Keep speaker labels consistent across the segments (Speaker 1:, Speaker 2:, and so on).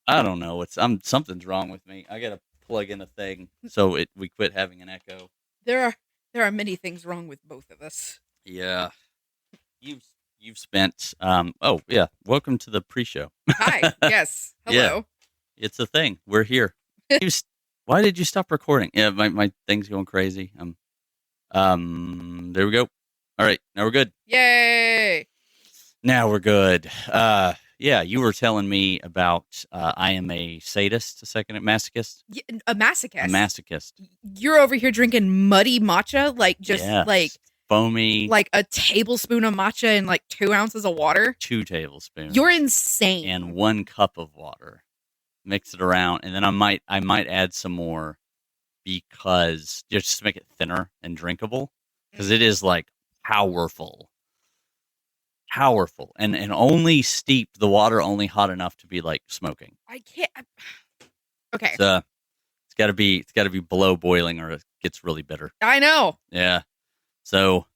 Speaker 1: I don't know. Something's wrong with me. I gotta plug in a thing so we quit having an echo.
Speaker 2: There are there are many things wrong with both of us.
Speaker 1: Yeah, you've you've spent. Oh yeah, welcome to the pre-show.
Speaker 2: Hi. Yes.
Speaker 1: Yeah,
Speaker 2: Hello.
Speaker 1: it's a thing. We're here. You, s- why did you stop recording? Yeah, my thing's going crazy. There we go. All right, now we're good.
Speaker 2: Yay.
Speaker 1: Now we're good. Yeah, you were telling me about I am a sadist, a masochist,
Speaker 2: A
Speaker 1: a
Speaker 2: masochist.
Speaker 1: masochist.
Speaker 2: You're over here drinking muddy matcha, like just
Speaker 1: Yeah, foamy,
Speaker 2: like a tablespoon of matcha and like 2 ounces of water.
Speaker 1: 2 tablespoons.
Speaker 2: You're insane.
Speaker 1: And 1 cup of water. Mix it around, and then I might add some more because just to make it thinner and drinkable because it is like powerful, and only steep the water only hot enough to be like smoking.
Speaker 2: I can't. Okay.
Speaker 1: It's got to be below boiling or it gets really bitter.
Speaker 2: I know.
Speaker 1: Yeah. So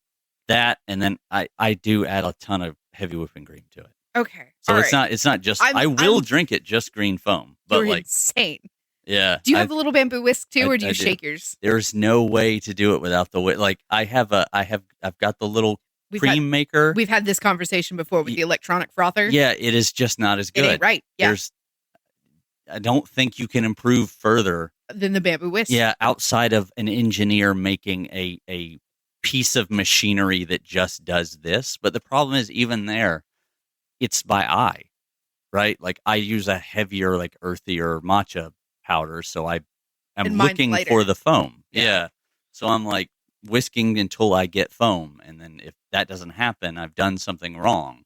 Speaker 1: that, and then I do add a ton of heavy whipping cream to it.
Speaker 2: Okay.
Speaker 1: So
Speaker 2: All
Speaker 1: it's
Speaker 2: right.
Speaker 1: not just
Speaker 2: I'm-
Speaker 1: I will
Speaker 2: I'm-
Speaker 1: drink it just green foam, but
Speaker 2: You're
Speaker 1: like
Speaker 2: insane.
Speaker 1: yeah.
Speaker 2: Do you have the little bamboo whisk too, or do
Speaker 1: I
Speaker 2: you
Speaker 1: do.
Speaker 2: shake yours?
Speaker 1: There's no way to do it without the like I've got the little cream maker.
Speaker 2: We've had this conversation before with the electronic frother.
Speaker 1: Yeah, it is just not as good.
Speaker 2: It ain't right. Yeah.
Speaker 1: I don't think you can improve further
Speaker 2: Than the bamboo whisk.
Speaker 1: Yeah, outside of an engineer making a piece of machinery that just does this. But the problem is, even there, it's by eye, right? Like I use a heavier, like earthier matcha powder, so I'm
Speaker 2: And mine's
Speaker 1: looking
Speaker 2: lighter.
Speaker 1: for the foam.
Speaker 2: Yeah.
Speaker 1: Yeah, so I'm like whisking until I get foam, and then if that doesn't happen, I've done something wrong.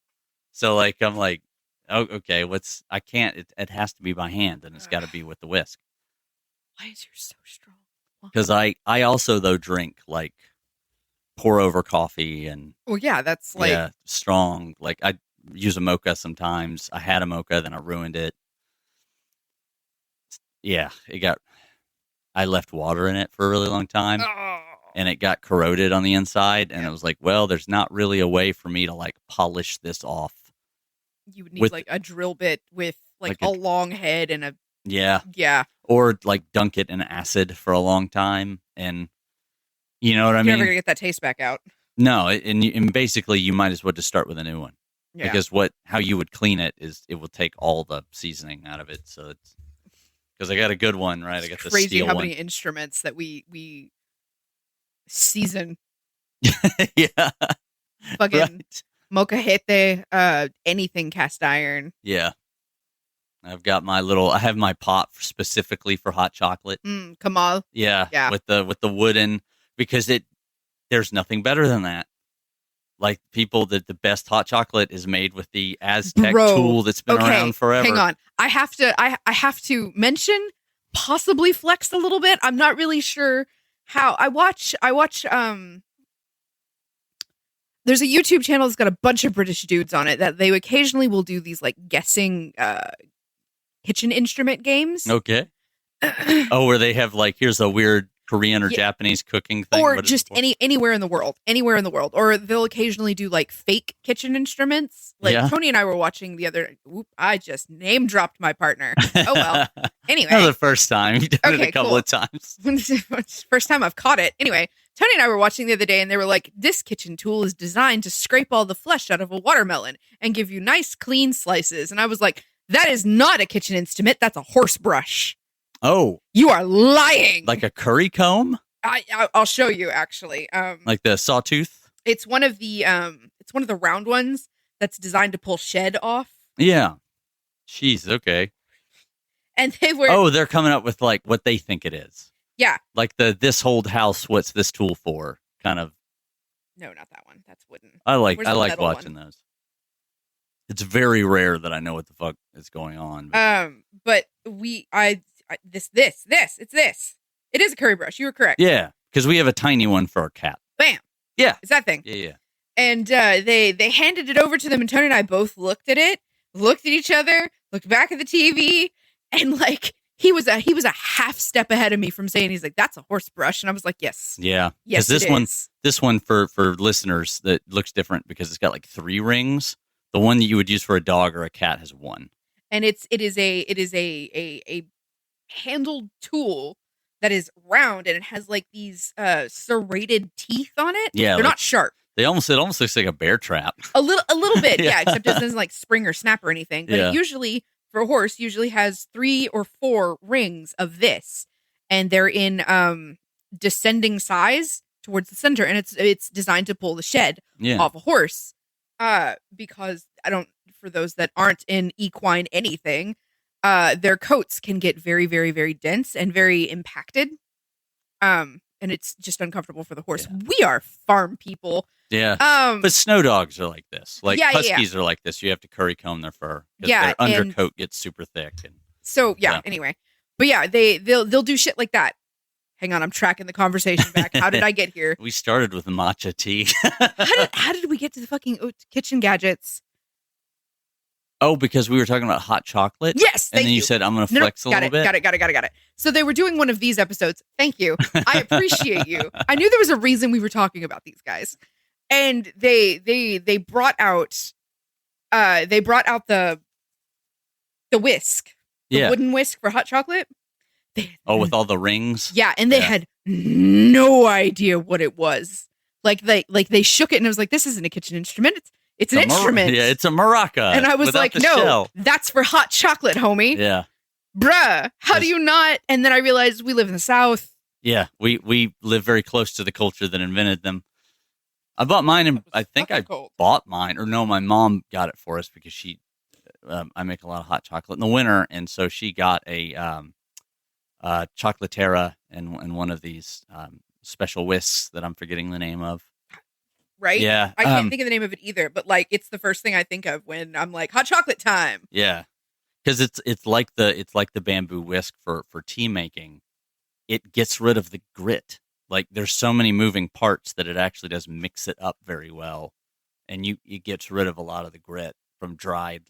Speaker 1: So like I'm like, oh, okay, I can't. It has to be by hand, and it's got to be with the whisk.
Speaker 2: Why is yours so strong?
Speaker 1: Because I also though drink like pour over coffee and
Speaker 2: Well, yeah, that's like
Speaker 1: strong. Like I use a mocha sometimes. I had a mocha, then I ruined it. Yeah, I left water in it for a really long time, and it got corroded on the inside. And it was like, well, there's not really a way for me to like polish this off.
Speaker 2: You would need like a drill bit with like a long head and a
Speaker 1: yeah, or like dunk it in acid for a long time, and you know what I mean.
Speaker 2: You're never gonna get that taste back out.
Speaker 1: No, and basically you might as well just start with a new one.
Speaker 2: Yeah.
Speaker 1: Because how you would clean it is it will take all the seasoning out of it. So it's because I got a good one, right? I got the
Speaker 2: crazy
Speaker 1: steel
Speaker 2: how
Speaker 1: one.
Speaker 2: many instruments that we season.
Speaker 1: Yeah,
Speaker 2: Fucking
Speaker 1: right.
Speaker 2: Mocajete, anything cast iron.
Speaker 1: Yeah, I have my pot specifically for hot chocolate.
Speaker 2: Kamal.
Speaker 1: Yeah, with the wooden, because there's nothing better than that. Like the best hot chocolate is made with the Aztec tool that's been around forever.
Speaker 2: Hang on. I have to mention, possibly flex a little bit. I'm not really sure how. I watch there's a YouTube channel that's got a bunch of British dudes on it that they occasionally will do these like guessing kitchen instrument games.
Speaker 1: Okay. Where they have like, here's a weird Korean or Japanese cooking thing,
Speaker 2: or just anywhere in the world, or they'll occasionally do like fake kitchen instruments. Like Tony and I were watching the other. I just name dropped my partner. Oh well. Anyway,
Speaker 1: not the first time. You've done it a couple of times.
Speaker 2: First time I've caught it. Anyway, Tony and I were watching the other day, and they were like, "This kitchen tool is designed to scrape all the flesh out of a watermelon and give you nice, clean slices." And I was like, "That is not a kitchen instrument. That's a horse brush."
Speaker 1: Oh,
Speaker 2: you are lying!
Speaker 1: Like a curry comb?
Speaker 2: I'll show you actually.
Speaker 1: Like the sawtooth?
Speaker 2: It's one of the round ones that's designed to pull shed off.
Speaker 1: Yeah. Jeez. Okay.
Speaker 2: And they were.
Speaker 1: Oh, they're coming up with like what they think it is.
Speaker 2: Yeah.
Speaker 1: Like this old house. What's this tool for? Kind of.
Speaker 2: No, not that one. That's wooden.
Speaker 1: I like watching those. It's very rare that I know what the fuck is going on.
Speaker 2: But it's this. It is a curry brush. You were correct.
Speaker 1: Yeah, because we have a tiny one for our cat.
Speaker 2: Bam.
Speaker 1: Yeah.
Speaker 2: It's that thing.
Speaker 1: Yeah.
Speaker 2: And they handed it over to them, and Tony and I both looked at it, looked at each other, looked back at the TV, and like he was a half step ahead of me from saying, he's like, "That's a horse brush," and I was like, "Yes."
Speaker 1: Yeah.
Speaker 2: Yes,
Speaker 1: this one for listeners that looks different because it's got like 3 rings. The one that you would use for a dog or a cat has 1.
Speaker 2: and it is a handled tool that is round, and it has like these serrated teeth on it.
Speaker 1: Yeah,
Speaker 2: they're
Speaker 1: like,
Speaker 2: not sharp.
Speaker 1: it almost looks like a bear trap.
Speaker 2: A little bit,
Speaker 1: Yeah.
Speaker 2: yeah. Except it doesn't like spring or snap or anything. But
Speaker 1: Yeah.
Speaker 2: it usually, for a horse, has 3 or 4 rings of this, and they're in descending size towards the center, and it's designed to pull the shed off a horse. Because for those that aren't in equine anything, their coats can get very, very, very dense and very impacted. And it's just uncomfortable for the horse. Yeah. We are farm people.
Speaker 1: Yeah. But snow dogs are like this. Like huskies are like this. You have to curry comb their fur. Yeah. Their undercoat gets super thick. And
Speaker 2: so anyway. But yeah, they'll do shit like that. Hang on, I'm tracking the conversation back. How did I get here?
Speaker 1: We started with matcha tea.
Speaker 2: How did we get to the fucking kitchen gadgets?
Speaker 1: Oh, because we were talking about hot chocolate?
Speaker 2: Yes,
Speaker 1: and then you said, I'm going to flex a little bit?
Speaker 2: Got it. So they were doing one of these episodes. Thank you. I appreciate you. I knew there was a reason we were talking about these guys. And they brought out the whisk. The wooden whisk for hot chocolate.
Speaker 1: With all the rings?
Speaker 2: Yeah, and they had no idea what it was. Like they shook it and it was like, this isn't a kitchen instrument. It's an instrument.
Speaker 1: Yeah, it's a maraca.
Speaker 2: And I was like, no,
Speaker 1: shell.
Speaker 2: That's for hot chocolate, homie.
Speaker 1: Yeah.
Speaker 2: Bruh, how do you not? And then I realized we live in the South.
Speaker 1: Yeah, we live very close to the culture that invented them. I bought mine, and I think I bought mine. Or no, my mom got it for us because I make a lot of hot chocolate in the winter. And so she got a chocolatera and one of these special whisks that I'm forgetting the name of.
Speaker 2: Right?
Speaker 1: Yeah.
Speaker 2: I can't think of the name of it either, but like it's the first thing I think of when I'm like hot chocolate time.
Speaker 1: Yeah. Because it's like the bamboo whisk for tea making. It gets rid of the grit. Like there's so many moving parts that it actually does mix it up very well. And it gets rid of a lot of the grit from dried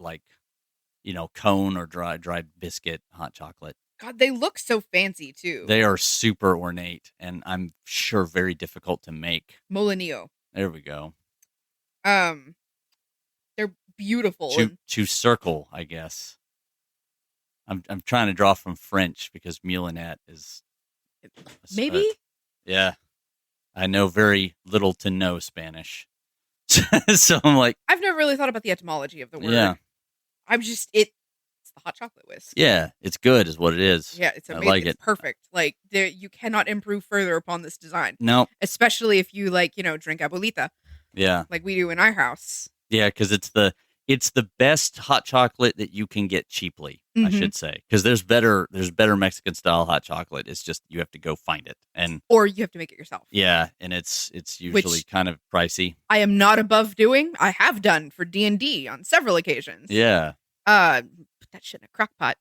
Speaker 1: cone or dried biscuit hot chocolate.
Speaker 2: God, they look so fancy too.
Speaker 1: They are super ornate and I'm sure very difficult to make.
Speaker 2: Molinillo.
Speaker 1: There we go.
Speaker 2: They're beautiful.
Speaker 1: To circle, I guess. I'm trying to draw from French because moulinette is
Speaker 2: maybe.
Speaker 1: Yeah, I know very little to no Spanish, so I'm like,
Speaker 2: I've never really thought about the etymology of the word.
Speaker 1: Yeah,
Speaker 2: it's the hot chocolate whisk.
Speaker 1: Yeah, it's good, is what it is.
Speaker 2: Yeah, it's amazing. I like it. It's perfect. Like you cannot improve further upon this design.
Speaker 1: No,
Speaker 2: especially if you drink abuelita.
Speaker 1: Yeah,
Speaker 2: like we do in our house.
Speaker 1: Yeah, because it's the best hot chocolate that you can get cheaply. Mm-hmm. I should say, because there's better Mexican style hot chocolate. It's just you have to go find it,
Speaker 2: or you have to make it yourself.
Speaker 1: Yeah, and it's usually kind of pricey.
Speaker 2: I am not above doing. I have done for D&D on several occasions.
Speaker 1: Yeah.
Speaker 2: Put that shit in a crock pot.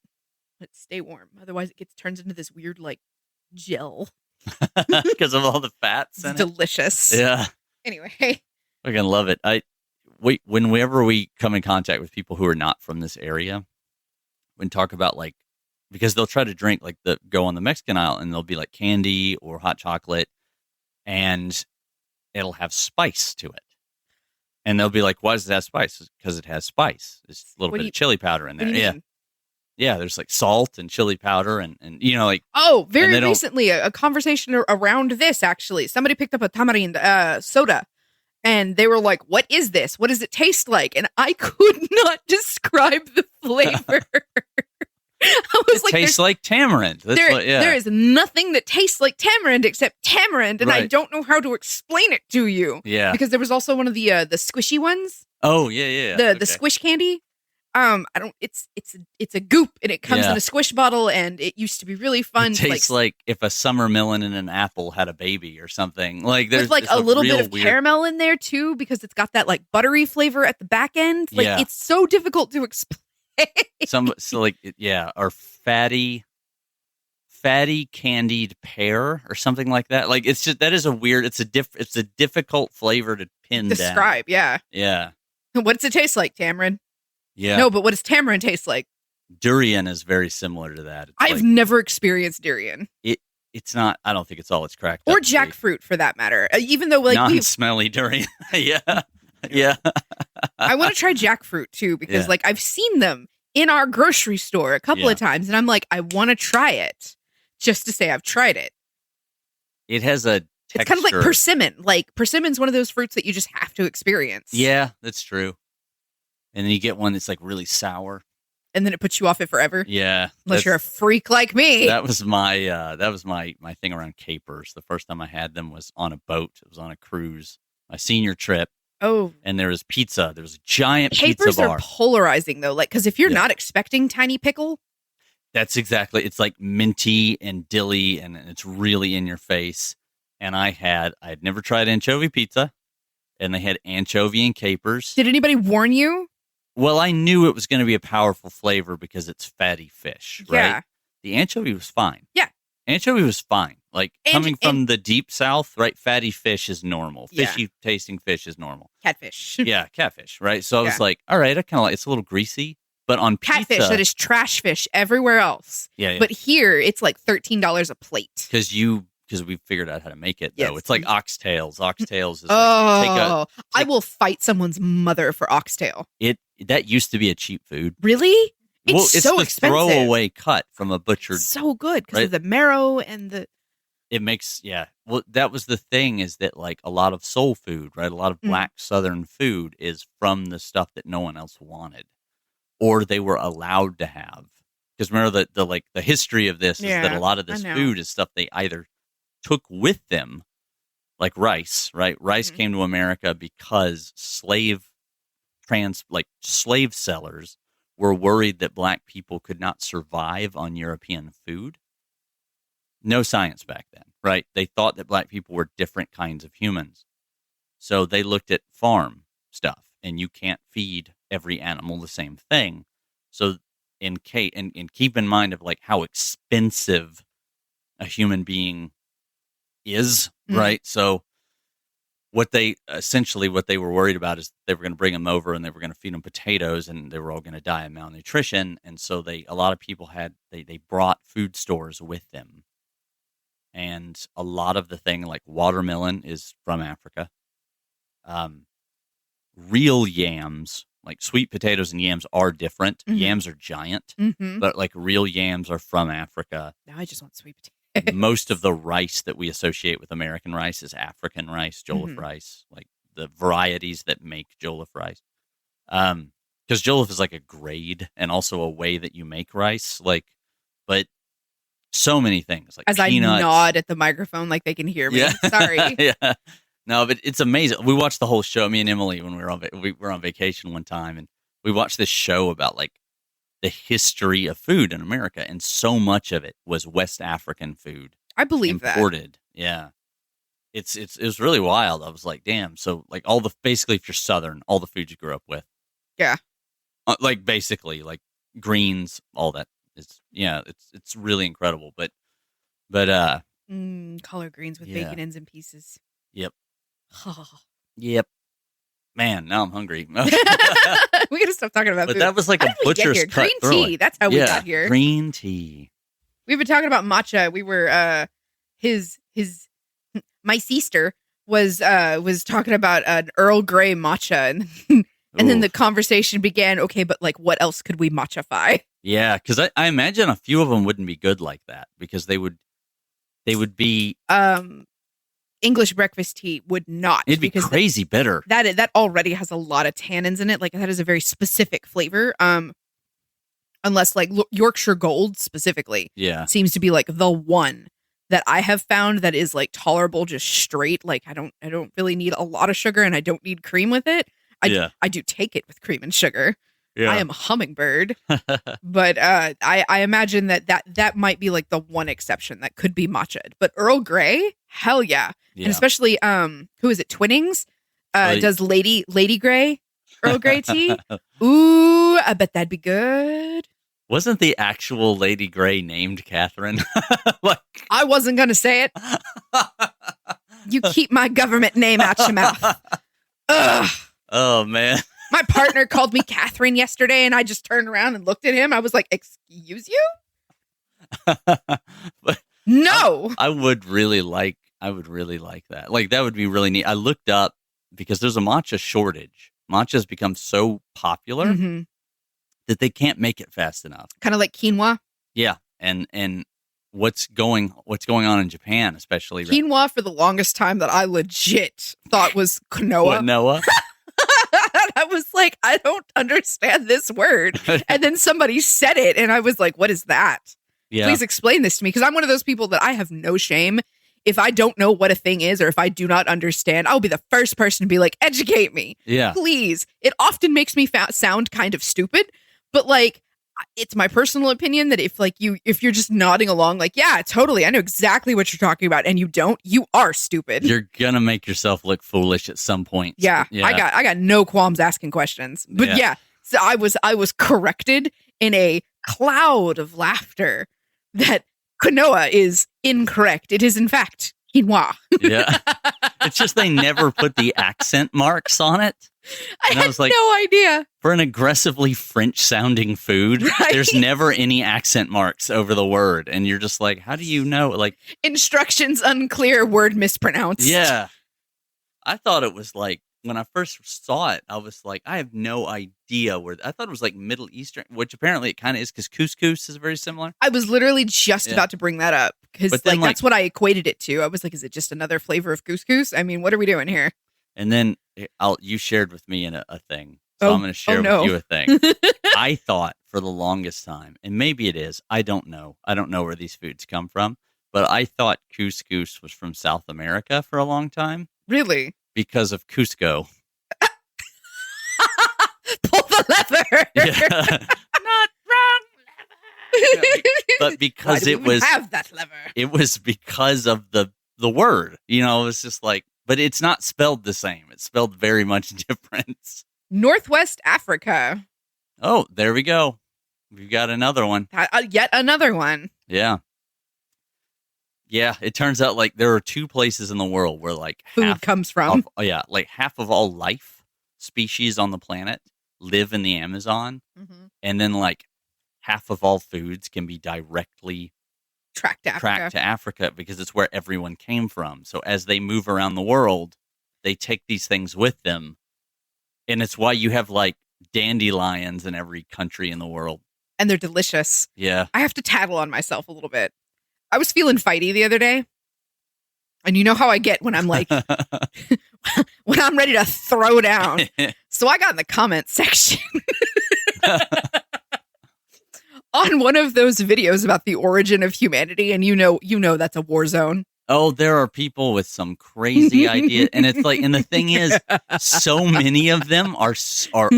Speaker 2: Let it stay warm. Otherwise, it turns into this weird like gel
Speaker 1: because of all the fats.
Speaker 2: It's delicious.
Speaker 1: Yeah.
Speaker 2: Anyway,
Speaker 1: I can love it. Whenever we come in contact with people who are not from this area, when talk about because they'll try to drink go on the Mexican aisle and they'll be like candy or hot chocolate, and it'll have spice to it. And they'll be like, why does it have spice? Because it has spice. There's a little bit of chili powder in there. Yeah. Yeah, there's salt and chili powder and
Speaker 2: very recently a conversation around this actually. Somebody picked up a tamarind soda and they were like, what is this? What does it taste like? And I could not describe the flavor.
Speaker 1: It tastes like tamarind.
Speaker 2: There is nothing that tastes like tamarind except tamarind, and
Speaker 1: right.
Speaker 2: I don't know how to explain it to you.
Speaker 1: Yeah,
Speaker 2: because there was also one of the squishy ones.
Speaker 1: Oh yeah.
Speaker 2: The squish candy. It's a goop, and it comes in a squish bottle, and it used to be really fun.
Speaker 1: It tastes like if a summer melon and an apple had a baby or something.
Speaker 2: There's a little bit of caramel in there too, because it's got that buttery flavor at the back end. It's so difficult to explain.
Speaker 1: Or fatty candied pear or something like that. It's just that is a weird. It's a difficult flavor to
Speaker 2: describe.
Speaker 1: Down.
Speaker 2: Yeah. What does it taste like? Tamarind.
Speaker 1: Yeah.
Speaker 2: No, but what does tamarind taste like?
Speaker 1: Durian is very similar to that.
Speaker 2: I've never experienced durian.
Speaker 1: It's not. I don't think it's all it's cracked.
Speaker 2: Or jackfruit, for that matter. Even though
Speaker 1: non-smelly durian. Yeah. Yeah.
Speaker 2: I want to try jackfruit too because I've seen them in our grocery store a couple
Speaker 1: Yeah.
Speaker 2: of times, and I'm like, I want to try it just to say I've tried it.
Speaker 1: It has a texture.
Speaker 2: It's kind of like persimmon. Like persimmon's one of those fruits that you just have to experience.
Speaker 1: Yeah, that's true. And then you get one that's like really sour.
Speaker 2: And then it puts you off it forever.
Speaker 1: Yeah.
Speaker 2: Unless you're a freak like me.
Speaker 1: That was my thing around capers. The first time I had them was on a boat. It was on a cruise, my senior trip.
Speaker 2: Oh.
Speaker 1: And there was pizza. There was a giant
Speaker 2: Capers
Speaker 1: pizza bar.
Speaker 2: are polarizing though. Like, because if you're not expecting tiny pickle.
Speaker 1: That's exactly. It's like minty and dilly, and it's really in your face. And I had never tried anchovy pizza, and they had anchovy and capers.
Speaker 2: Did anybody warn you?
Speaker 1: Well, I knew it was going to be a powerful flavor because it's fatty fish, right?
Speaker 2: Yeah.
Speaker 1: The anchovy was fine.
Speaker 2: Yeah.
Speaker 1: Anchovy was fine. Like, coming from the deep south, right? Fatty fish is normal. Fishy tasting fish is normal.
Speaker 2: Catfish.
Speaker 1: Yeah, catfish, right? So I was like, all right, I kind of like, it's a little greasy, but on pizza.
Speaker 2: Catfish that is trash fish everywhere else.
Speaker 1: Yeah.
Speaker 2: But here, it's like $13 a plate.
Speaker 1: Because we figured out how to make it, though.
Speaker 2: Yes.
Speaker 1: It's like oxtails. Oxtails is
Speaker 2: I will fight someone's mother for oxtail.
Speaker 1: That used to be a cheap food.
Speaker 2: Really? It's so
Speaker 1: the
Speaker 2: expensive.
Speaker 1: throwaway cut from a butcher.
Speaker 2: So good because of the marrow and the...
Speaker 1: It makes, well, that was the thing, is that like a lot of soul food, right? A lot of black Southern food is from the stuff that no one else wanted or they were allowed to have. Because remember the history of this is that a lot of this food is stuff they either took with them, like rice, right? Rice came to America because slave sellers were worried that black people could not survive on European food. No science back then, right? They thought that black people were different kinds of humans. So they looked at farm stuff, and you can't feed every animal the same thing. So and keep in mind of like how expensive a human being is, right? So what they were worried about is they were going to bring them over and they were going to feed them potatoes and they were all going to die of malnutrition. And so a lot of people they brought food stores with them. And a lot of the thing like watermelon is from Africa. Real yams, like sweet potatoes and yams are different. Yams are giant, but like real yams are from Africa.
Speaker 2: Now I just want sweet potatoes.
Speaker 1: Most of the rice that we associate with American rice is African rice, jollof rice, like the varieties that make jollof rice. Because jollof is like a grade and also a way that you make rice. But so many things like
Speaker 2: as
Speaker 1: peanuts.
Speaker 2: I nod at the microphone like they can hear me.
Speaker 1: Yeah.
Speaker 2: Sorry.
Speaker 1: Yeah. No, but it's amazing. We watched the whole show. Me and Emily, when we were on vacation one time, and we watched this show about like the history of food in America, and so much of it was West African food.
Speaker 2: I believe
Speaker 1: imported. Yeah, it was really wild. I was like, damn. So like basically, if you're Southern, all the food you grew up with.
Speaker 2: Yeah.
Speaker 1: Like basically, like greens, all that. It's really incredible. But
Speaker 2: collard greens with bacon ends and pieces.
Speaker 1: Yep. Yep. Man, now I'm hungry.
Speaker 2: We gotta stop talking about
Speaker 1: but
Speaker 2: food.
Speaker 1: That was like a butcher's cut.
Speaker 2: Green tea. That's how we got here.
Speaker 1: Green tea.
Speaker 2: We've been talking about matcha. We were my sister was talking about an Earl Grey matcha, and then the conversation began. Okay, but like, what else could we matchafy?
Speaker 1: Yeah, because I imagine a few of them wouldn't be good like that because they would be
Speaker 2: English breakfast tea would not.
Speaker 1: It'd be crazy bitter.
Speaker 2: That already has a lot of tannins in it. Like that is a very specific flavor. Unless like Yorkshire Gold specifically, seems to be like the one that I have found that is like tolerable just straight. Like I don't really need a lot of sugar and I don't need cream with it. I do take it with cream and sugar. Yeah. I am a hummingbird, but I imagine that might be like the one exception that could be matcha. But Earl Grey, hell yeah. And especially who is it? Twinnings does Lady Grey Earl Grey tea. Ooh, I bet that'd be good.
Speaker 1: Wasn't the actual Lady Grey named Catherine?
Speaker 2: I wasn't gonna say it. You keep my government name out your mouth. Ugh.
Speaker 1: Oh man.
Speaker 2: My partner called me Catherine yesterday, and I just turned around and looked at him. I was like, "Excuse you?" No.
Speaker 1: I would really like that. Like that would be really neat. I looked up because there's a matcha shortage. Matcha has become so popular that they can't make it fast enough.
Speaker 2: Kind of like quinoa.
Speaker 1: Yeah, and what's going on in Japan, especially
Speaker 2: Quinoa for the longest time that I legit thought was quinoa.
Speaker 1: What, Noah?
Speaker 2: I was like, I don't understand this word. And then somebody said it, and I was like, what is that?
Speaker 1: Yeah.
Speaker 2: Please explain this to me, because I'm one of those people that I have no shame. If I don't know what a thing is, or if I do not understand, I'll be the first person to be like, educate me.
Speaker 1: Yeah.
Speaker 2: Please. It often makes me sound kind of stupid, but like, it's my personal opinion that if you're just nodding along, like, yeah, totally, I know exactly what you're talking about, and you don't, you are stupid.
Speaker 1: You're gonna make yourself look foolish at some point.
Speaker 2: Yeah. I got no qualms asking questions. But yeah, so I was corrected in a cloud of laughter that quinoa is incorrect. It is in fact quinoa.
Speaker 1: Yeah. It's just they never put the accent marks on it.
Speaker 2: I had no idea.
Speaker 1: For an aggressively French-sounding food,
Speaker 2: Right?
Speaker 1: There's never any accent marks over the word. And you're just like, how do you know? Like,
Speaker 2: instructions unclear, word mispronounced.
Speaker 1: yeah. I thought it was like, when I first saw it, I was like, I have no idea where. I thought it was like Middle Eastern, which apparently it kind of is, because couscous is very similar.
Speaker 2: I was literally just about to bring that up, because like that's what I equated it to. I was like, is it just another flavor of couscous? I mean, what are we doing here?
Speaker 1: And then you shared with me a thing. So I'm going to share with you a thing. I thought for the longest time, and maybe it is, I don't know. I don't know where these foods come from, but I thought couscous was from South America for a long time.
Speaker 2: Really?
Speaker 1: Because of Cusco.
Speaker 2: Pull the lever.
Speaker 1: Yeah. Not wrong lever. But because it was
Speaker 2: have that lever.
Speaker 1: It was because of the word. You know, it's just like, but it's not spelled the same. It's spelled very much different.
Speaker 2: Northwest Africa.
Speaker 1: Oh, there we go. We've got another one.
Speaker 2: Yet another one.
Speaker 1: Yeah. Yeah, it turns out like there are two places in the world where like
Speaker 2: food comes from.
Speaker 1: Like half of all life species on the planet live in the Amazon. Mm-hmm. And then like half of all foods can be directly
Speaker 2: tracked to
Speaker 1: Africa because it's where everyone came from. So as they move around the world, they take these things with them. And it's why you have like dandelions in every country in the world.
Speaker 2: And they're delicious.
Speaker 1: Yeah.
Speaker 2: I have to tattle on myself a little bit. I was feeling fighty the other day. And you know how I get when I'm like, when I'm ready to throw down. So I got in the comment section on one of those videos about the origin of humanity. And you know that's a war zone.
Speaker 1: Oh, there are people with some crazy ideas. And it's like, and the thing is, so many of them are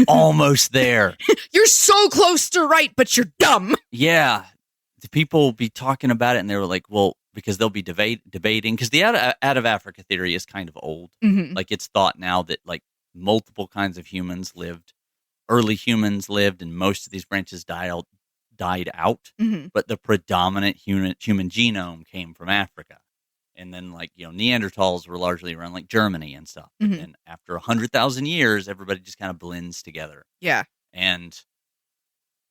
Speaker 1: almost there.
Speaker 2: You're so close to right, but you're dumb.
Speaker 1: Yeah. The people will be talking about it and they were like, well, because they'll be debating, because the out of Africa theory is kind of old. Mm-hmm. Like it's thought now that like multiple kinds of humans lived, early humans lived, and most of these branches died out. Mm-hmm. But the predominant human genome came from Africa. And then like, you know, Neanderthals were largely around like Germany and stuff. Mm-hmm. And after 100,000 years, everybody just kind of blends together.
Speaker 2: Yeah.
Speaker 1: And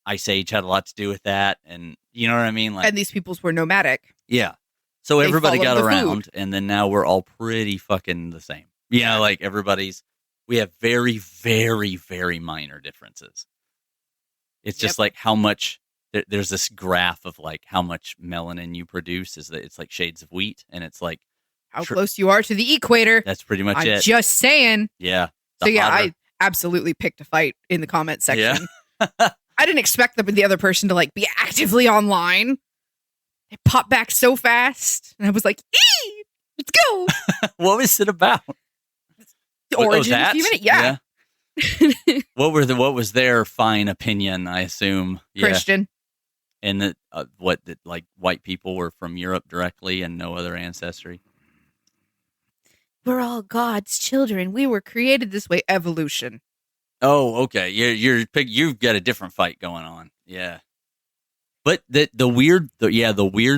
Speaker 1: Ice Age had a lot to do with that, and you know what I mean. Like,
Speaker 2: and these peoples were nomadic.
Speaker 1: Yeah, so everybody got around, and then now we're all pretty fucking the same. You know, like we have very, very, very minor differences. It's just like how much. There's this graph of like how much melanin you produce. It's like shades of wheat, and it's like
Speaker 2: how close you are to the equator.
Speaker 1: That's pretty much it.
Speaker 2: Just saying.
Speaker 1: Yeah.
Speaker 2: So yeah, I absolutely picked a fight in the comment section. Yeah. I didn't expect the other person to like be actively online. It popped back so fast, and I was like, "Ee, let's go!"
Speaker 1: What was it about?
Speaker 2: The origin of humanity. Yeah.
Speaker 1: What was their fine opinion? I assume
Speaker 2: Christian,
Speaker 1: and that like white people were from Europe directly and no other ancestry.
Speaker 2: We're all God's children. We were created this way. Evolution.
Speaker 1: Oh, okay. You've got a different fight going on. Yeah. But the weird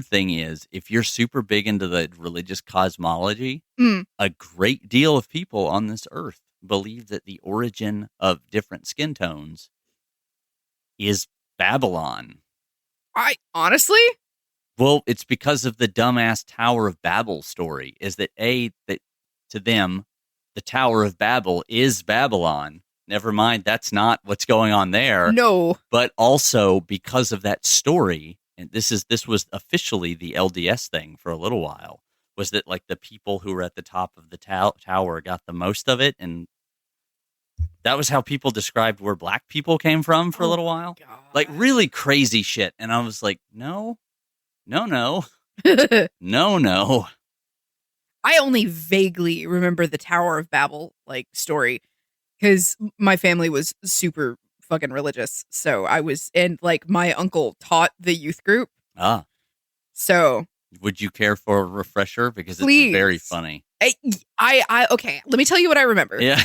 Speaker 1: thing is, if you're super big into the religious cosmology, a great deal of people on this earth believe that the origin of different skin tones is Babylon.
Speaker 2: I honestly?
Speaker 1: Well, it's because of the dumbass Tower of Babel story. Is that to them, the Tower of Babel is Babylon. never mind. That's not what's going on there.
Speaker 2: No.
Speaker 1: But also because of that story, and this was officially the LDS thing for a little while, was that like the people who were at the top of the tower got the most of it, and that was how people described where black people came from for a little while.
Speaker 2: God.
Speaker 1: Like really crazy shit. And I was like, no. No.
Speaker 2: I only vaguely remember the Tower of Babel like story because my family was super fucking religious. So I was, and like my uncle taught the youth group.
Speaker 1: Ah.
Speaker 2: So
Speaker 1: would you care for a refresher? Because
Speaker 2: please.
Speaker 1: It's very funny.
Speaker 2: I okay. Let me tell you what I remember.
Speaker 1: Yeah.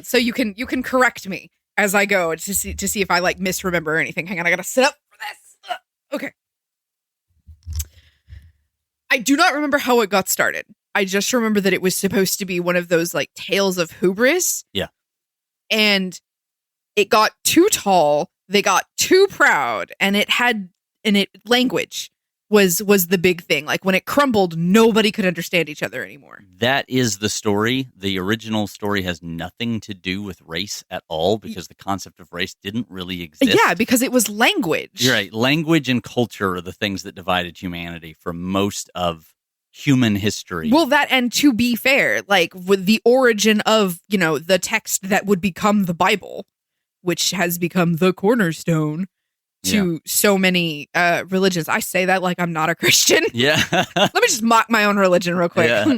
Speaker 2: So you can correct me as I go to see if I like misremember or anything. Hang on, I gotta sit up for this. Okay. I do not remember how it got started. I just remember that it was supposed to be one of those like tales of hubris.
Speaker 1: Yeah.
Speaker 2: And it got too tall. They got too proud, and language was the big thing. Like when it crumbled, nobody could understand each other anymore.
Speaker 1: That is the story. The original story has nothing to do with race at all because the concept of race didn't really exist.
Speaker 2: Yeah, because it was language.
Speaker 1: You're right. Language and culture are the things that divided humanity for most of human history.
Speaker 2: Well, that, and to be fair, like with the origin of, the text that would become the Bible, which has become the cornerstone to so many religions. I say that like I'm not a Christian.
Speaker 1: Yeah.
Speaker 2: Let me just mock my own religion real quick.
Speaker 1: Yeah.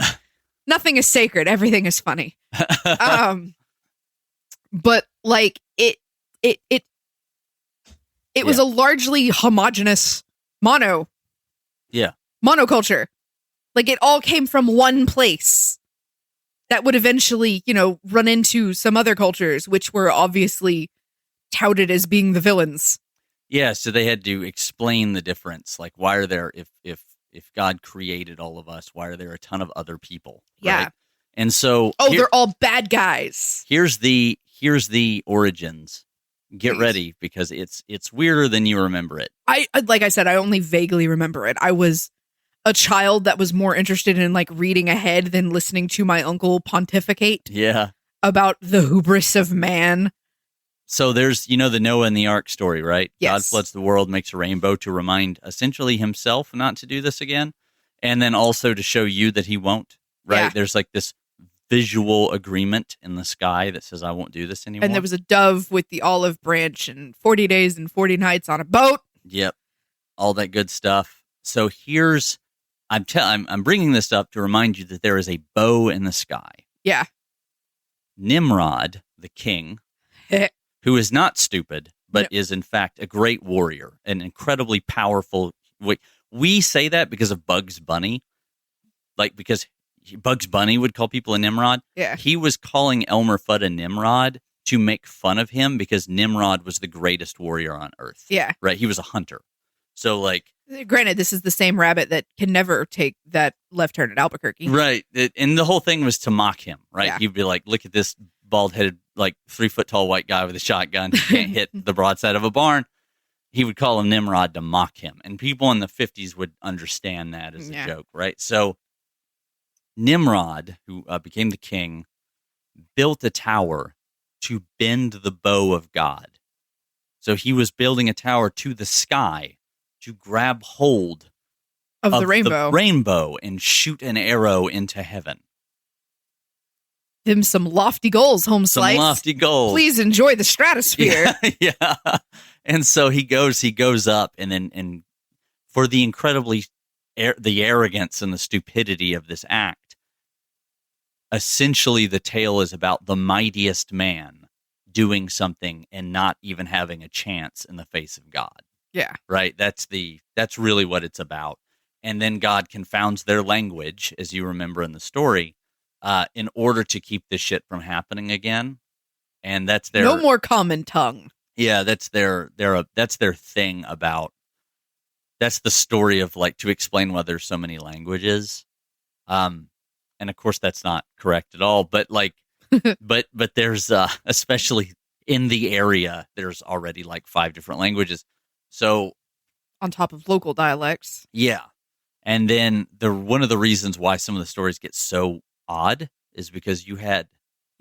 Speaker 2: Nothing is sacred. Everything is funny. But like it was a largely homogenous monoculture. Like it all came from one place that would eventually, run into some other cultures, which were obviously touted as being the villains.
Speaker 1: Yeah, so they had to explain the difference. Like, why are there, if God created all of us, why are there a ton of other people?
Speaker 2: Yeah.
Speaker 1: Right? And so...
Speaker 2: they're all bad guys.
Speaker 1: Here's the origins. Get ready, because it's weirder than you remember it.
Speaker 2: Like I said, I only vaguely remember it. I was a child that was more interested in like reading ahead than listening to my uncle pontificate.
Speaker 1: Yeah.
Speaker 2: About the hubris of man.
Speaker 1: So there's, the Noah and the Ark story, right?
Speaker 2: Yes.
Speaker 1: God floods the world, makes a rainbow to remind essentially himself not to do this again. And then also to show you that he won't, right?
Speaker 2: Yeah.
Speaker 1: There's like this visual agreement in the sky that says, I won't do this anymore.
Speaker 2: And there was a dove with the olive branch and 40 days and 40 nights on a boat.
Speaker 1: Yep. All that good stuff. So I'm bringing this up to remind you that there is a bow in the sky.
Speaker 2: Yeah.
Speaker 1: Nimrod, the king, who is not stupid, but is in fact a great warrior, an incredibly powerful. We say that because of Bugs Bunny, like because Bugs Bunny would call people a Nimrod.
Speaker 2: Yeah,
Speaker 1: he was calling Elmer Fudd a Nimrod to make fun of him because Nimrod was the greatest warrior on Earth.
Speaker 2: Yeah,
Speaker 1: right. He was a hunter. So like,
Speaker 2: granted, this is the same rabbit that can never take that left turn at Albuquerque.
Speaker 1: Right, and the whole thing was to mock him. Right,
Speaker 2: yeah.
Speaker 1: He'd be like, "Look at this bald-headed, like 3 foot tall white guy with a shotgun. He can't hit the broadside of a barn." He would call him Nimrod to mock him. And people in the 50s would understand that as a joke, right? So Nimrod, who became the king, built a tower to bend the bow of God. So he was building a tower to the sky to grab hold
Speaker 2: of the
Speaker 1: rainbow and shoot an arrow into heaven.
Speaker 2: Them some lofty goals, home slice.
Speaker 1: Some lofty goals.
Speaker 2: Please enjoy the stratosphere.
Speaker 1: Yeah. And so he goes up, and then for the incredibly the arrogance and the stupidity of this act, essentially the tale is about the mightiest man doing something and not even having a chance in the face of God.
Speaker 2: Yeah.
Speaker 1: Right? That's really what it's about. And then God confounds their language, as you remember in the story, in order to keep this shit from happening again. And that's their...
Speaker 2: No more common tongue.
Speaker 1: Yeah, that's their thing about... That's the story of, like, to explain why there's so many languages. And of course that's not correct at all, but like... but there's, especially in the area, there's already like 5 different languages. So...
Speaker 2: On top of local dialects.
Speaker 1: Yeah. And then one of the reasons why some of the stories get so odd is because you had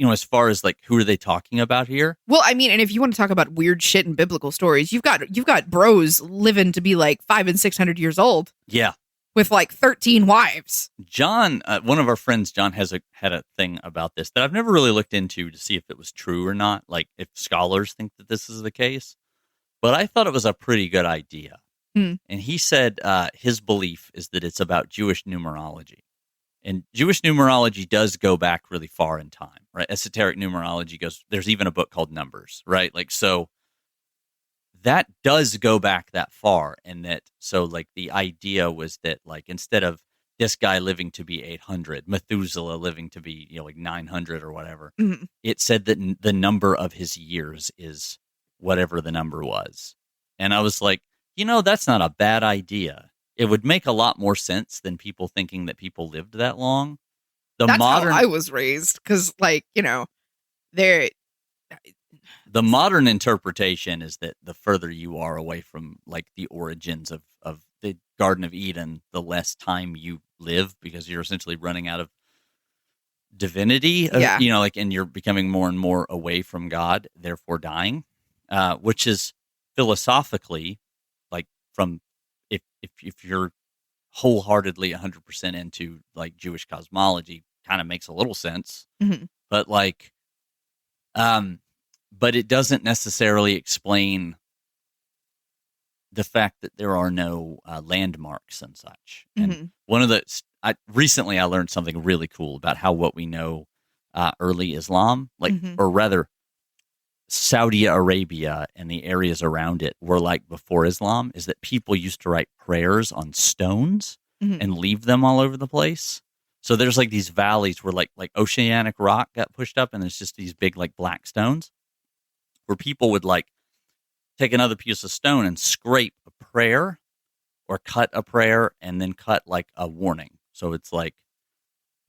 Speaker 1: as far as like who are they talking about here?
Speaker 2: Well, I mean, and if you want to talk about weird shit in biblical stories, you've got bros living to be like 500 and 600 years old
Speaker 1: Yeah.
Speaker 2: with like 13 wives.
Speaker 1: John, one of our friends, John, had a thing about this that I've never really looked into to see if it was true or not, like if scholars think that this is the case. But I thought it was a pretty good idea. And he said his belief is that it's about Jewish numerology. And Jewish numerology does go back really far in time, right? Esoteric numerology there's even a book called Numbers, right? Like, so that does go back that far. And so like the idea was that like, instead of this guy living to be 800, Methuselah living to be, like 900 or whatever, it said that the number of his years is whatever the number was. And I was like, that's not a bad idea. It would make a lot more sense than people thinking that people lived that long.
Speaker 2: That's how I was raised, because, like, the
Speaker 1: modern interpretation is that the further you are away from, like, the origins of the Garden of Eden, the less time you live, because you're essentially running out of divinity.
Speaker 2: Yeah.
Speaker 1: And you're becoming more and more away from God, therefore dying, which is philosophically, like, from if you're wholeheartedly 100% into like Jewish cosmology, kind of makes a little sense, but like, but it doesn't necessarily explain the fact that there are no landmarks and such. And recently I learned something really cool about how what we know early Islam, like, or rather Saudi Arabia and the areas around it were like before Islam, is that people used to write prayers on stones and leave them all over the place. So there's like these valleys where like oceanic rock got pushed up, and there's just these big like black stones where people would like take another piece of stone and scrape a prayer or cut a prayer and then cut like a warning. So it's like,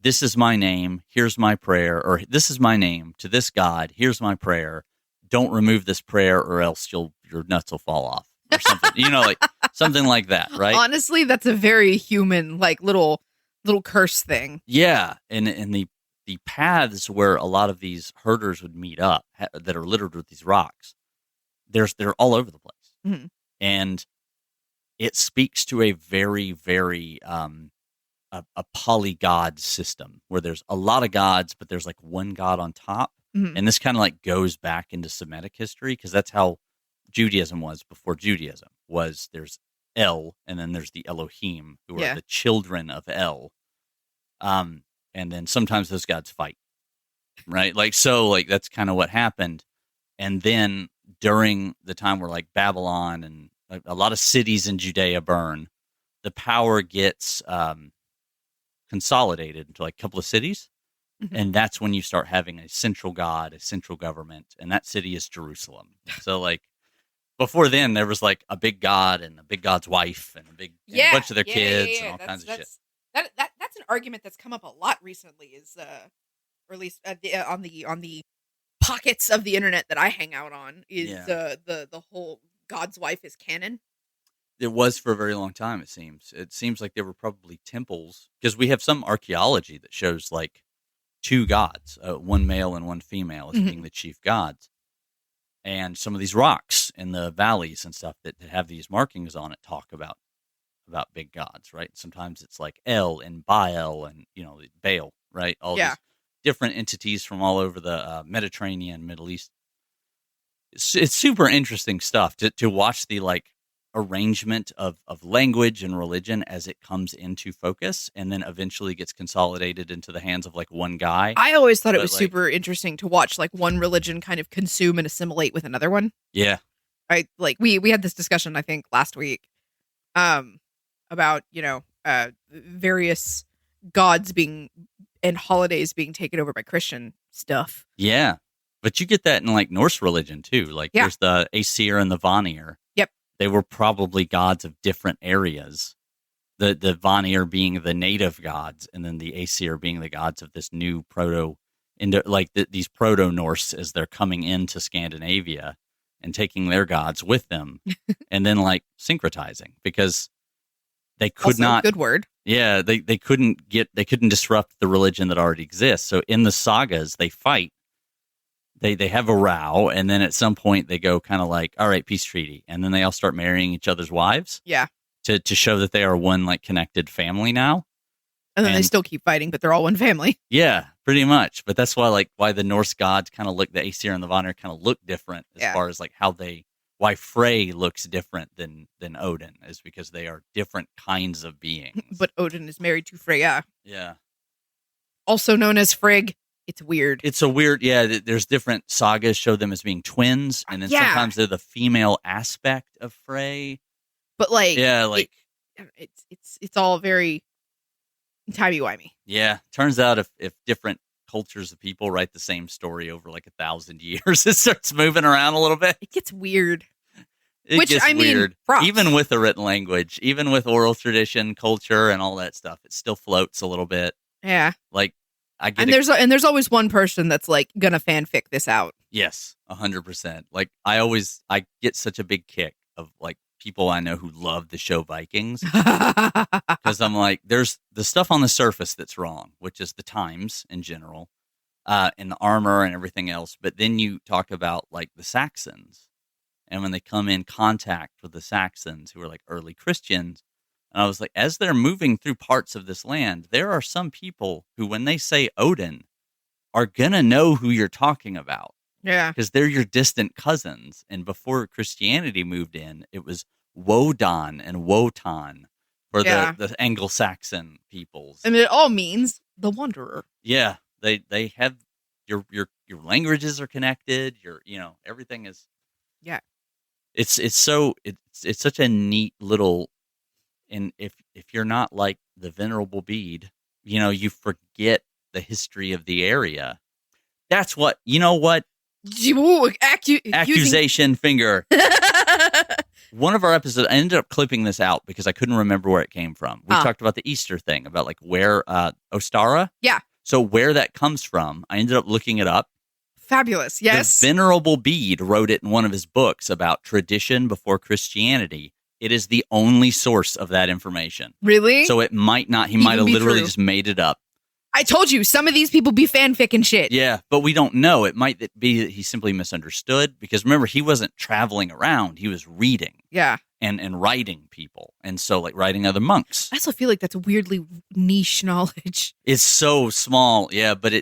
Speaker 1: this is my name, here's my prayer, or this is my name to this God, here's my prayer. Don't remove this prayer or else your nuts will fall off or something, like something like that, right?
Speaker 2: Honestly, that's a very human, like little curse thing.
Speaker 1: Yeah. And the paths where a lot of these herders would meet up that are littered with these rocks, they're all over the place. And it speaks to a very, very, a polygod system where there's a lot of gods, but there's like one God on top. And this kind of like goes back into Semitic history, because that's how Judaism was before Judaism was. There's El, and then there's the Elohim, who are the children of El. And then sometimes those gods fight, right? Like, so like that's kind of what happened. And then during the time where like Babylon and a lot of cities in Judea burn, the power gets consolidated into like a couple of cities. And that's when you start having a central god, a central government, and that city is Jerusalem. So, like, before then, there was like a big god and a big god's wife and a bunch of their kids and all kinds of shit.
Speaker 2: That's an argument that's come up a lot recently, is or at least on the pockets of the internet that I hang out on, is the whole God's wife is canon.
Speaker 1: It was for a very long time. It seems like there were probably temples, because we have some archaeology that shows like two gods, one male and one female, as being the chief gods. And some of these rocks in the valleys and stuff that have these markings on it talk about big gods, right? Sometimes it's like El and Baal and, Baal, right? All these different entities from all over the Mediterranean, Middle East. It's super interesting stuff to watch the like arrangement of language and religion as it comes into focus and then eventually gets consolidated into the hands of like one guy.
Speaker 2: I always thought it was super interesting to watch like one religion kind of consume and assimilate with another one.
Speaker 1: Yeah.
Speaker 2: We had this discussion, I think, last week about, various gods and holidays being taken over by Christian stuff.
Speaker 1: Yeah. But you get that in like Norse religion too. Like there's the Aesir and the Vanir.
Speaker 2: Yep.
Speaker 1: They were probably gods of different areas. The Vanir being the native gods, and then the Aesir being the gods of this new these proto-Norse as they're coming into Scandinavia and taking their gods with them, and then like syncretizing, because they could
Speaker 2: also,
Speaker 1: not.
Speaker 2: Good word.
Speaker 1: Yeah, they couldn't disrupt the religion that already exists. So in the sagas, they fight they have a row, and then at some point they go kind of like, all right, peace treaty, and then they all start marrying each other's wives.
Speaker 2: Yeah.
Speaker 1: To show that they are one like connected family now.
Speaker 2: And then they still keep fighting, but they're all one family.
Speaker 1: Yeah, pretty much. But that's why the Norse gods kind of look, the Aesir and the Vanir kind of look different as far as like why Frey looks different than Odin is because they are different kinds of beings.
Speaker 2: But Odin is married to Freya.
Speaker 1: Yeah.
Speaker 2: Also known as Frigg. It's weird.
Speaker 1: It's a weird, there's different sagas show them as being twins, and then sometimes they're the female aspect of Frey.
Speaker 2: But like, it's all very timey-wimey.
Speaker 1: Yeah. Turns out if different cultures of people write the same story over like 1,000 years, it starts moving around a little bit.
Speaker 2: It gets weird.
Speaker 1: Which I mean, weird.
Speaker 2: Props.
Speaker 1: Even with the written language, even with oral tradition, culture, and all that stuff, it still floats a little bit.
Speaker 2: Yeah.
Speaker 1: Like, I get
Speaker 2: and there's always one person that's like gonna fanfic this out.
Speaker 1: Yes, 100%. Like I get such a big kick of like people I know who love the show Vikings because I'm like, there's the stuff on the surface that's wrong, which is the times in general, and the armor and everything else. But then you talk about like the Saxons, and when they come in contact with the Saxons, who are like early Christians. And I was like, as they're moving through parts of this land, there are some people who, when they say Odin, are going to know who you're talking about.
Speaker 2: Yeah.
Speaker 1: Because they're your distant cousins. And before Christianity moved in, it was Wodan and Wotan for the Anglo-Saxon peoples.
Speaker 2: And it all means the Wanderer.
Speaker 1: Yeah. They have your languages are connected. Everything is.
Speaker 2: Yeah.
Speaker 1: It's such a neat little. And if you're not like the Venerable Bede, you forget the history of the area. That's what, accusation finger. One of our episodes, I ended up clipping this out because I couldn't remember where it came from. We talked about the Easter thing, about like where Ostara.
Speaker 2: Yeah.
Speaker 1: So where that comes from, I ended up looking it up.
Speaker 2: Fabulous. Yes.
Speaker 1: The Venerable Bede wrote it in one of his books about tradition before Christianity. It is the only source of that information.
Speaker 2: Really?
Speaker 1: So it might not. He might have literally just made it up.
Speaker 2: I told you, some of these people be fanfic and shit.
Speaker 1: Yeah, but we don't know. It might be that he simply misunderstood. Because remember, he wasn't traveling around. He was reading.
Speaker 2: Yeah.
Speaker 1: And writing people. And so, like, writing other monks.
Speaker 2: I also feel like that's weirdly niche knowledge.
Speaker 1: It's so small. Yeah, but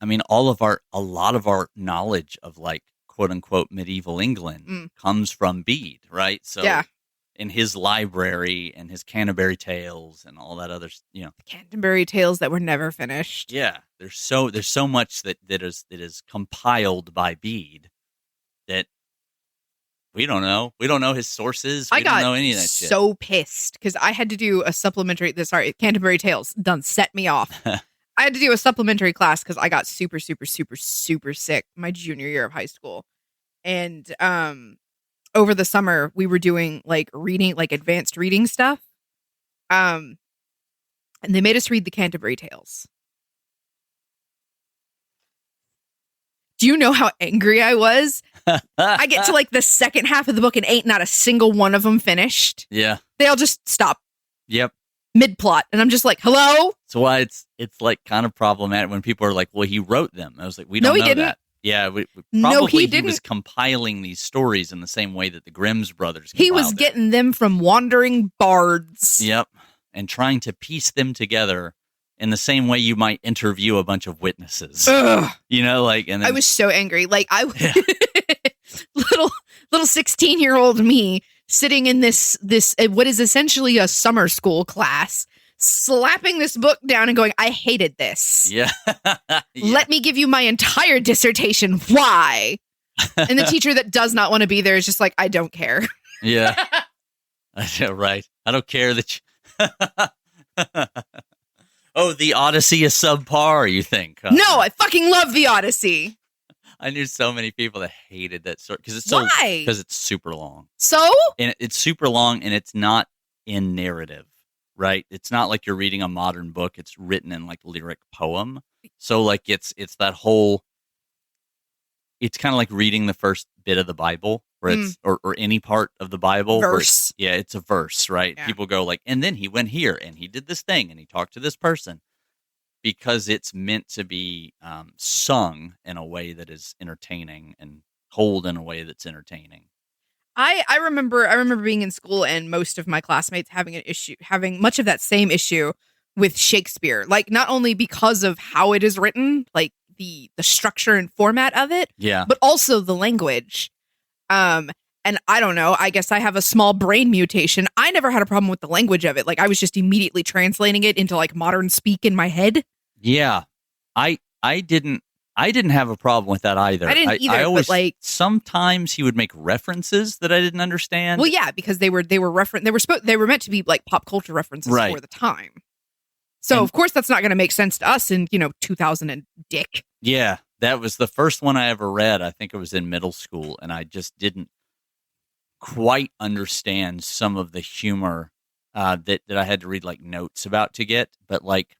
Speaker 1: I mean, a lot of our knowledge of, like, quote-unquote medieval England comes from Bede, right? So in his library and his Canterbury Tales and all that other,
Speaker 2: The Canterbury Tales that were never finished.
Speaker 1: Yeah, there's so much that is compiled by Bede that we don't know. We don't know his sources. We don't know any of that shit.
Speaker 2: I got so pissed because I had to do a supplementary. Canterbury Tales done set me off. I had to do a supplementary class because I got super, super, super, super sick my junior year of high school. And over the summer, we were doing like reading, like advanced reading stuff. And they made us read the Canterbury Tales. Do you know how angry I was? I get to like the second half of the book and ain't not a single one of them finished.
Speaker 1: Yeah.
Speaker 2: They all just stop.
Speaker 1: Yep.
Speaker 2: Mid-plot. And I'm just like, hello?
Speaker 1: That's why it's like kind of problematic when people are like, well, he wrote them. I was like, we don't know that. Yeah, probably he was compiling these stories in the same way that the Grimm's brothers compiled.
Speaker 2: He was getting them from wandering bards.
Speaker 1: Yep. And trying to piece them together in the same way you might interview a bunch of witnesses.
Speaker 2: Ugh.
Speaker 1: And then,
Speaker 2: I was so angry. Like little 16-year-old me sitting in this what is essentially a summer school class, slapping this book down and going, I hated this.
Speaker 1: Yeah.
Speaker 2: Let me give you my entire dissertation. Why? And the teacher that does not want to be there is just like, I don't care.
Speaker 1: Yeah. Right. I don't care that Oh, the Odyssey is subpar, you think? Huh?
Speaker 2: No, I fucking love the Odyssey.
Speaker 1: I knew so many people that hated that story because it's super long.
Speaker 2: So?
Speaker 1: And it's super long and it's not in narrative, right? It's not like you're reading a modern book. It's written in like lyric poem. So like it's that whole, it's kind of like reading the first bit of the Bible where it's, or any part of the Bible.
Speaker 2: Verse.
Speaker 1: It's a verse, right? Yeah. People go like, and then he went here and he did this thing and he talked to this person. because it's meant to be sung in a way that is entertaining and told in a way that's entertaining.
Speaker 2: I remember being in school and most of my classmates having much of that same issue with Shakespeare. Like, not only because of how it is written, like the structure and format of it,
Speaker 1: Yeah.
Speaker 2: but also the language. And I don't know, I guess I have a small brain mutation. I never had a problem with the language of it. Like, I was just immediately translating it into like modern speak in my head.
Speaker 1: Yeah. I didn't have a problem with that either.
Speaker 2: I didn't either,
Speaker 1: I always,
Speaker 2: but like
Speaker 1: sometimes he would make references that I didn't understand.
Speaker 2: well, yeah, because they were meant to be like pop culture references
Speaker 1: Right.
Speaker 2: for the time. So
Speaker 1: And-
Speaker 2: of course that's not going to make sense to us in 2000 and dick.
Speaker 1: Yeah, that was the first one I ever read. I think it was in middle school, and I just didn't quite understand some of the humor that I had to read like notes about to get. But like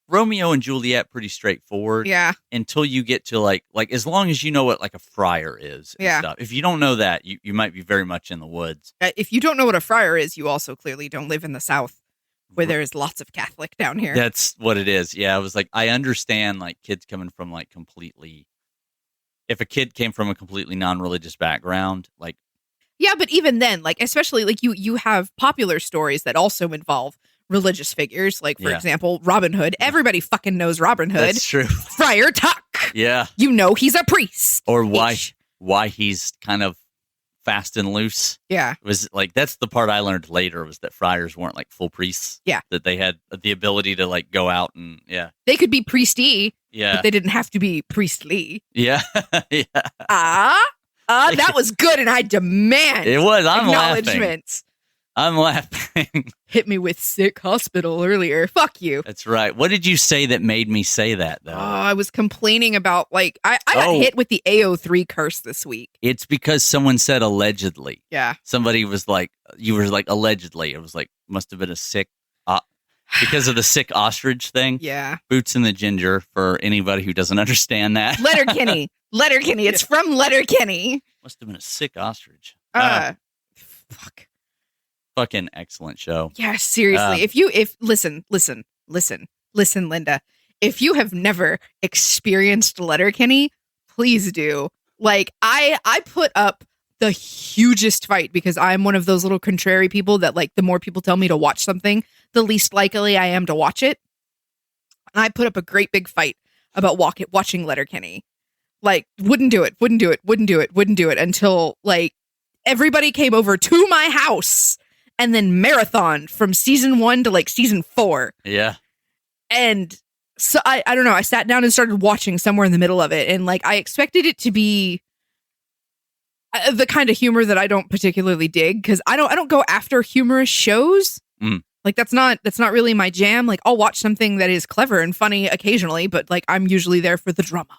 Speaker 1: Romeo and Juliet, pretty straightforward.
Speaker 2: Yeah,
Speaker 1: Until you get to like as long as you know what like a friar is. And
Speaker 2: Yeah.
Speaker 1: stuff. If you don't know that, you might be very much in the woods.
Speaker 2: if you don't know what a friar is, you also clearly don't live in the South, where there is lots of Catholic down here.
Speaker 1: That's what it is. Yeah, I was like, I understand like kids coming from like completely. If a kid came from a completely non-religious background, like.
Speaker 2: Yeah, but even then, like especially like you have popular stories that also involve religious figures, like for
Speaker 1: Yeah.
Speaker 2: example, Robin Hood. Everybody fucking knows Robin Hood.
Speaker 1: That's true.
Speaker 2: Friar Tuck.
Speaker 1: Yeah.
Speaker 2: You know he's a priest.
Speaker 1: Or
Speaker 2: Ish.
Speaker 1: why he's kind of fast and loose.
Speaker 2: Yeah.
Speaker 1: It was like that's the part I learned later was that friars weren't like full priests.
Speaker 2: Yeah.
Speaker 1: That they had the ability to like go out and
Speaker 2: They could be priesty,
Speaker 1: yeah.
Speaker 2: but they didn't have to be priestly.
Speaker 1: Yeah. Yeah.
Speaker 2: That was good, and I demand
Speaker 1: It was. I'm laughing.
Speaker 2: acknowledgement.
Speaker 1: I'm laughing.
Speaker 2: Hit me with sick hospital earlier. Fuck you.
Speaker 1: That's right. What did you say that made me say that though?
Speaker 2: Oh, I was complaining about like I got hit with the AO3 curse this week.
Speaker 1: It's because someone said allegedly.
Speaker 2: Yeah.
Speaker 1: Somebody was like, you were like allegedly. It was like must have been a sick because of the sick ostrich thing.
Speaker 2: Yeah.
Speaker 1: Boots and the Ginger, for anybody who doesn't understand that.
Speaker 2: Letterkenny. Letterkenny. It's from Letterkenny.
Speaker 1: Must have been a sick ostrich.
Speaker 2: Fuck.
Speaker 1: Fucking excellent show.
Speaker 2: Yeah, seriously. Listen, Linda. If you have never experienced Letterkenny, please do. Like, I put up the hugest fight because I'm one of those little contrary people that, like, the more people tell me to watch something, the least likely I am to watch it. And I put up a great big fight about watching Letterkenny. Like, wouldn't do it until, like, everybody came over to my house and then marathoned from season 1 to, like, season 4.
Speaker 1: Yeah.
Speaker 2: And so I don't know. I sat down and started watching somewhere in the middle of it. And like, I expected it to be the kind of humor that I don't particularly dig. Cause I don't go after humorous shows. Like that's not really my jam. Like I'll watch something that is clever and funny occasionally, but like I'm usually there for the drama.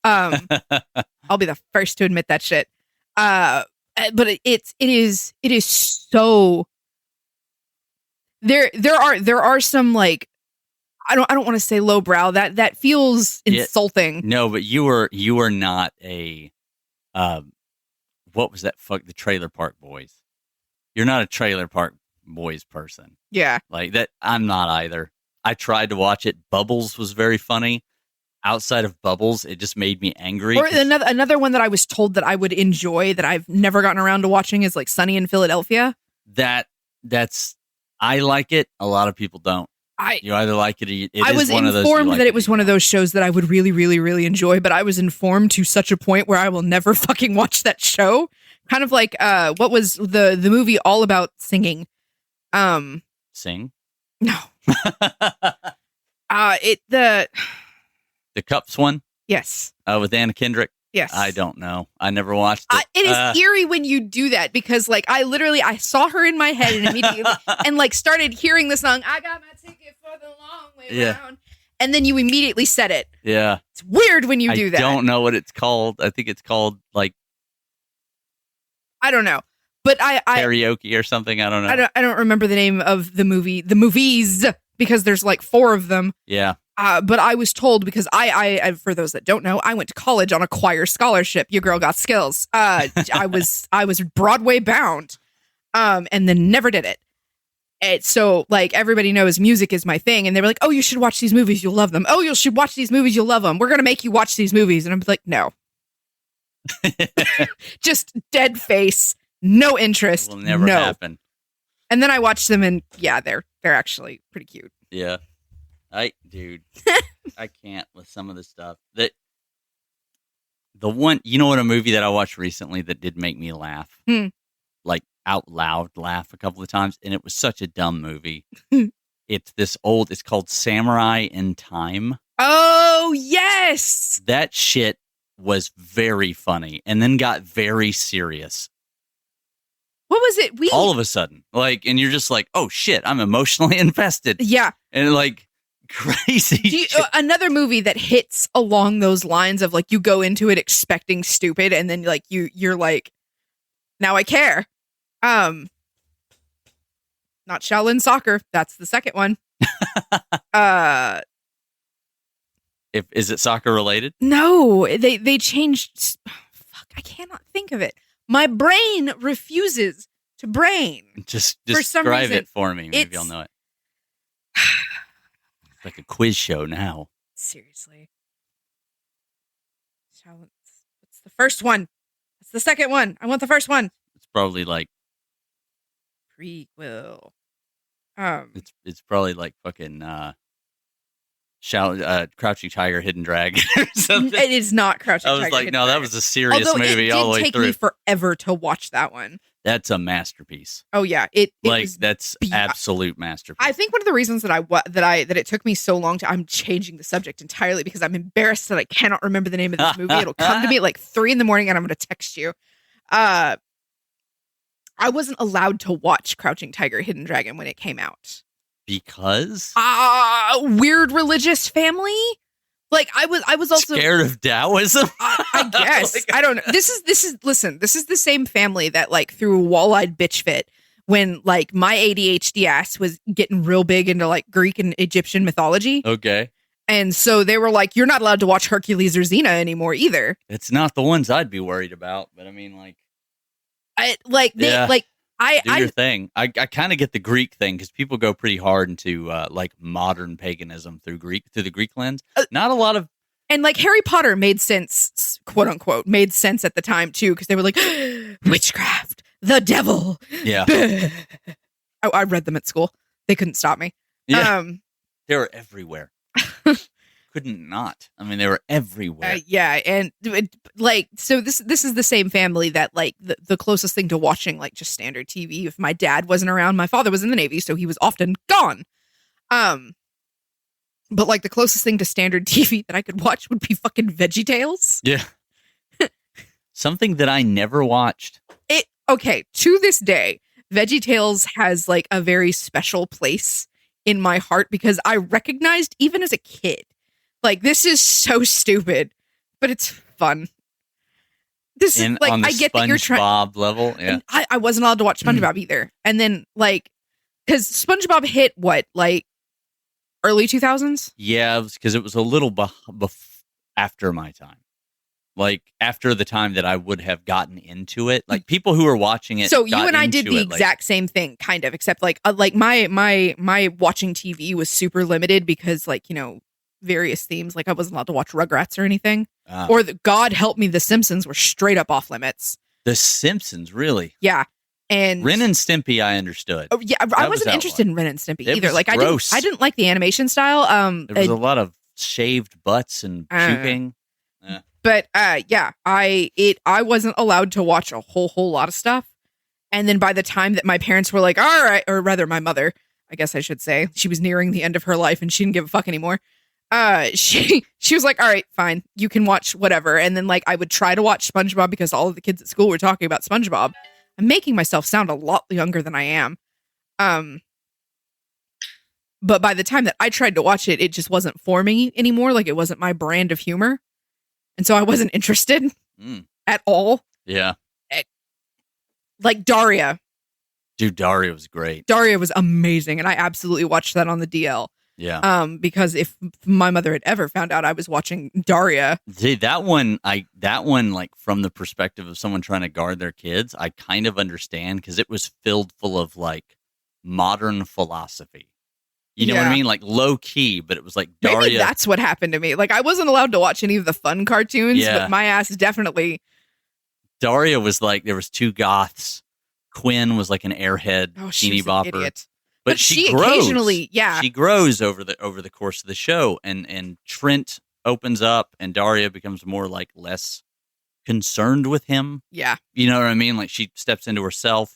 Speaker 2: I'll be the first to admit that shit. But it is so there are some like, I don't want to say lowbrow. That feels insulting.
Speaker 1: No, but you were not a what was that? Fuck the Trailer Park Boys. You're not a Trailer Park Boys person.
Speaker 2: Yeah,
Speaker 1: like that. I'm not either. I tried to watch it. Bubbles was very funny. Outside of Bubbles, it just made me angry.
Speaker 2: Or another one that I was told that I would enjoy that I've never gotten around to watching is like Sunny in Philadelphia.
Speaker 1: That's I like it. A lot of people don't. You either like it or I
Speaker 2: was informed that it was one of those shows that I would really, really, really enjoy, but I was informed to such a point where I will never fucking watch that show. Kind of like what was the movie all about singing?
Speaker 1: Sing?
Speaker 2: No.
Speaker 1: The Cups one?
Speaker 2: Yes.
Speaker 1: With Anna Kendrick?
Speaker 2: Yes.
Speaker 1: I don't know. I never watched it.
Speaker 2: It is eerie when you do that because like I saw her in my head and immediately and like started hearing the song, I got my ticket for the long way round. And then you immediately said it.
Speaker 1: Yeah.
Speaker 2: It's weird when you do that.
Speaker 1: I don't know what it's called. I think it's called like
Speaker 2: I don't know. But I
Speaker 1: karaoke or something. I don't know.
Speaker 2: I don't remember the name of the movies because there's like 4 of them.
Speaker 1: Yeah.
Speaker 2: But I was told because I for those that don't know, I went to college on a choir scholarship. Your girl got skills. I was Broadway bound, and then never did it. So like everybody knows music is my thing, and they were like, "Oh, you should watch these movies, you'll love them. Oh, you should watch these movies, you'll love them. We're gonna make you watch these movies," and I'm like, "No." Just dead face, no interest.
Speaker 1: Will never happen.
Speaker 2: And then I watched them, and yeah, they're actually pretty cute.
Speaker 1: Yeah, dude, I can't with some of the stuff that. The one, you know what, a movie that I watched recently that did make me laugh, like out loud laugh a couple of times, and it was such a dumb movie. It's called Samurai in Time.
Speaker 2: Oh, yes!
Speaker 1: That shit was very funny and then got very serious.
Speaker 2: What was it?
Speaker 1: All of a sudden, like, and you're just like, oh shit, I'm emotionally invested.
Speaker 2: Yeah.
Speaker 1: And like, crazy.
Speaker 2: Another movie that hits along those lines of like you go into it expecting stupid and then like you're like, now I care. Not Shaolin Soccer. That's the second one.
Speaker 1: Is it soccer related?
Speaker 2: No, they changed. Fuck, I cannot think of it. My brain refuses to brain.
Speaker 1: Just
Speaker 2: for some
Speaker 1: describe
Speaker 2: reason,
Speaker 1: it for me. Maybe I'll know it. It's like a quiz show now.
Speaker 2: Seriously. What's the first one? What's the second one? I want the first one.
Speaker 1: It's probably like
Speaker 2: prequel.
Speaker 1: It's probably like fucking Crouching Tiger, Hidden Dragon or something.
Speaker 2: It is not Crouching Tiger.
Speaker 1: I was like, no, that was a serious
Speaker 2: Although
Speaker 1: movie all the way through.
Speaker 2: It did take me forever to watch that one.
Speaker 1: That's a masterpiece.
Speaker 2: Oh yeah,
Speaker 1: that's absolute masterpiece.
Speaker 2: I think one of the reasons that it took me so long I'm changing the subject entirely because I'm embarrassed that I cannot remember the name of this movie. It'll come to me at like 3 a.m. and I'm going to text you. I wasn't allowed to watch Crouching Tiger, Hidden Dragon when it came out
Speaker 1: because
Speaker 2: weird religious family. Like I was also
Speaker 1: scared of Taoism.
Speaker 2: I guess I don't know. This is the same family that like threw a wall-eyed bitch fit when like my ADHD ass was getting real big into like Greek and Egyptian mythology.
Speaker 1: Okay.
Speaker 2: And so they were like, you're not allowed to watch Hercules or Xena anymore either.
Speaker 1: It's not the ones I'd be worried about, but I mean like
Speaker 2: do
Speaker 1: your thing. I kind of get the Greek thing because people go pretty hard into like modern paganism through the Greek lens. Not a lot of,
Speaker 2: and like Harry Potter made sense, quote unquote, made sense at the time too because they were like witchcraft, the devil.
Speaker 1: Yeah,
Speaker 2: I read them at school. They couldn't stop me.
Speaker 1: Yeah, they were everywhere. Couldn't not. I mean, they were everywhere.
Speaker 2: Yeah, and like so this is the same family that like the closest thing to watching like just standard TV. If my dad wasn't around, my father was in the Navy, so he was often gone. But like the closest thing to standard TV that I could watch would be fucking VeggieTales.
Speaker 1: Yeah, something that I never watched.
Speaker 2: Okay, to this day, VeggieTales has like a very special place in my heart because I recognized even as a kid. Like, this is so stupid, but it's fun. This is like, I get that you're trying.
Speaker 1: SpongeBob level, yeah.
Speaker 2: I wasn't allowed to watch SpongeBob either. And then, like, because SpongeBob hit what, like, early 2000s?
Speaker 1: Yeah, because it was a little after my time. Like, after the time that I would have gotten into it. Like, people who were watching it.
Speaker 2: So, you and I did the exact same thing, kind of, except, like my watching TV was super limited because, like, you know, various themes. Like I wasn't allowed to watch Rugrats or anything. Or God help me, The Simpsons were straight up off limits.
Speaker 1: The Simpsons, really?
Speaker 2: Yeah. And
Speaker 1: Ren and Stimpy, I understood.
Speaker 2: Oh yeah, I wasn't interested in Ren and Stimpy either. Like
Speaker 1: gross.
Speaker 2: I didn't like the animation style.
Speaker 1: There was a lot of shaved butts and puking.
Speaker 2: But yeah, I wasn't allowed to watch a whole lot of stuff. And then by the time that my parents were like, all right, or rather my mother, I guess I should say, she was nearing the end of her life and she didn't give a fuck anymore. She was like, all right, fine, you can watch whatever. And then like I would try to watch SpongeBob because all of the kids at school were talking about SpongeBob. I'm making myself sound a lot younger than I am. But by the time that I tried to watch it, it just wasn't for me anymore. Like it wasn't my brand of humor. And so I wasn't interested at all.
Speaker 1: Yeah.
Speaker 2: Like Daria.
Speaker 1: Dude, Daria was great.
Speaker 2: Daria was amazing. And I absolutely watched that on the DL.
Speaker 1: Yeah.
Speaker 2: Because if my mother had ever found out I was watching Daria.
Speaker 1: See, that one, like from the perspective of someone trying to guard their kids, I kind of understand because it was filled full of like modern philosophy. You know what I
Speaker 2: Yeah.
Speaker 1: mean? Like low key, but it was like
Speaker 2: Maybe
Speaker 1: Daria.
Speaker 2: that's what happened to me. Like I wasn't allowed to watch any of the fun cartoons,
Speaker 1: Yeah.
Speaker 2: but my ass definitely.
Speaker 1: Daria was like, there was two goths. Quinn was like an airhead
Speaker 2: She
Speaker 1: teeny
Speaker 2: was an
Speaker 1: bopper.
Speaker 2: idiot.
Speaker 1: But she grows.
Speaker 2: Occasionally, yeah.
Speaker 1: She grows over the course of the show, and Trent opens up, and Daria becomes more like less concerned with him.
Speaker 2: Yeah.
Speaker 1: You know what I mean? Like she steps into herself,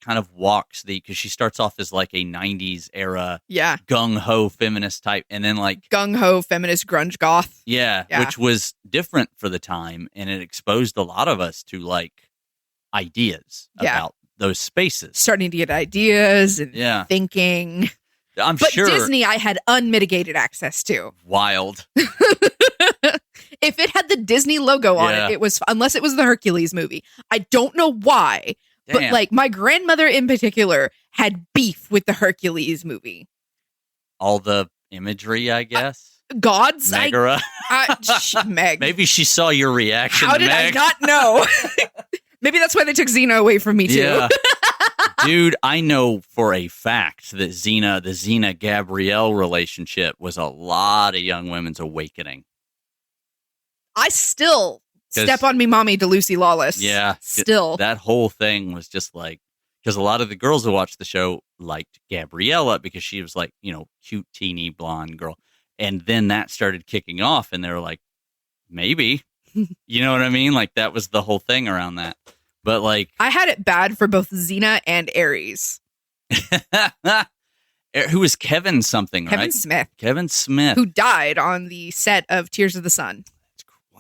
Speaker 1: kind of walks because she starts off as like a 90s era
Speaker 2: Yeah.
Speaker 1: gung-ho feminist type, and then like
Speaker 2: Gung-ho feminist grunge goth.
Speaker 1: yeah, which was different for the time, and it exposed a lot of us to like ideas about those spaces.
Speaker 2: Starting to get ideas and thinking.
Speaker 1: I'm
Speaker 2: but
Speaker 1: sure
Speaker 2: Disney I had unmitigated access to.
Speaker 1: Wild.
Speaker 2: If it had the Disney logo on it was, unless it was the Hercules movie. I don't know why, but like my grandmother in particular had beef with the Hercules movie.
Speaker 1: All the imagery, I guess.
Speaker 2: Gods?
Speaker 1: Megara.
Speaker 2: Meg.
Speaker 1: Maybe she saw your reaction.
Speaker 2: How did I not know? Maybe that's why they took Xena away from me too.
Speaker 1: Yeah. Dude, I know for a fact that the Xena Gabrielle relationship was a lot of young women's awakening.
Speaker 2: I still step on me mommy to Lucy Lawless.
Speaker 1: Yeah.
Speaker 2: Still.
Speaker 1: That whole thing was just like, because a lot of the girls who watched the show liked Gabriella because she was like, you know, cute, teeny, blonde girl. And then that started kicking off and they were like, maybe. You know what I mean? Like that was the whole thing around that. But like,
Speaker 2: I had it bad for both Xena and Ares.
Speaker 1: Who was Kevin something,
Speaker 2: Kevin
Speaker 1: right?
Speaker 2: Smith.
Speaker 1: Kevin Smith.
Speaker 2: Who died on the set of Tears of the Sun.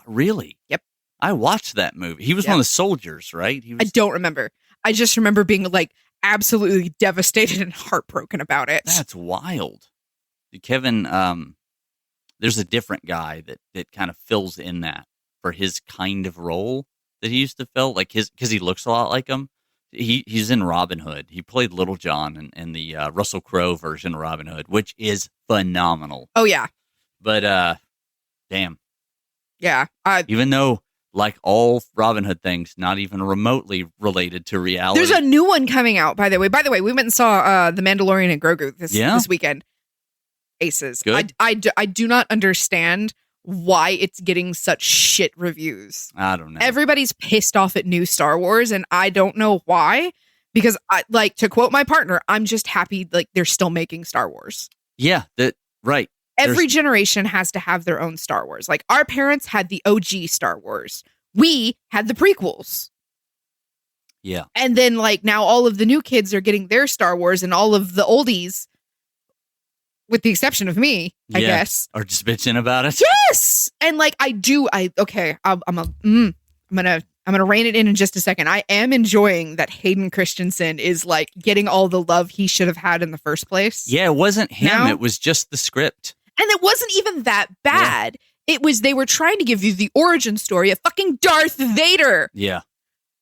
Speaker 1: Really?
Speaker 2: Yep.
Speaker 1: I watched that movie. He was one of the soldiers, right? He was...
Speaker 2: I don't remember. I just remember being like absolutely devastated and heartbroken about it.
Speaker 1: That's wild. Kevin, there's a different guy that kind of fills in that for his kind of role that he used to fill, like because he looks a lot like him. He's in Robin Hood. He played Little John in the Russell Crowe version of Robin Hood, which is phenomenal.
Speaker 2: Oh yeah.
Speaker 1: But damn.
Speaker 2: Yeah.
Speaker 1: Even though, like all Robin Hood things, not even remotely related to reality.
Speaker 2: There's a new one coming out, by the way. By the way, we went and saw The Mandalorian and Grogu this weekend. Aces.
Speaker 1: Good.
Speaker 2: I do not understand why it's getting such shit reviews.
Speaker 1: I don't know.
Speaker 2: Everybody's pissed off at new Star Wars, and I don't know why. Because, to quote my partner, I'm just happy like they're still making Star Wars.
Speaker 1: Yeah, right.
Speaker 2: Every generation has to have their own Star Wars. Like, our parents had the OG Star Wars. We had the prequels.
Speaker 1: Yeah.
Speaker 2: And then, like, now all of the new kids are getting their Star Wars, and all of the oldies, with the exception of me, I guess,
Speaker 1: are just bitching about it.
Speaker 2: Yes! And, like, I'm gonna rein it in just a second. I am enjoying that Hayden Christensen is like getting all the love he should have had in the first place.
Speaker 1: Yeah, it wasn't him.
Speaker 2: Now,
Speaker 1: it was just the script.
Speaker 2: And it wasn't even that bad. Yeah. It was, they were trying to give you the origin story of fucking Darth Vader.
Speaker 1: Yeah.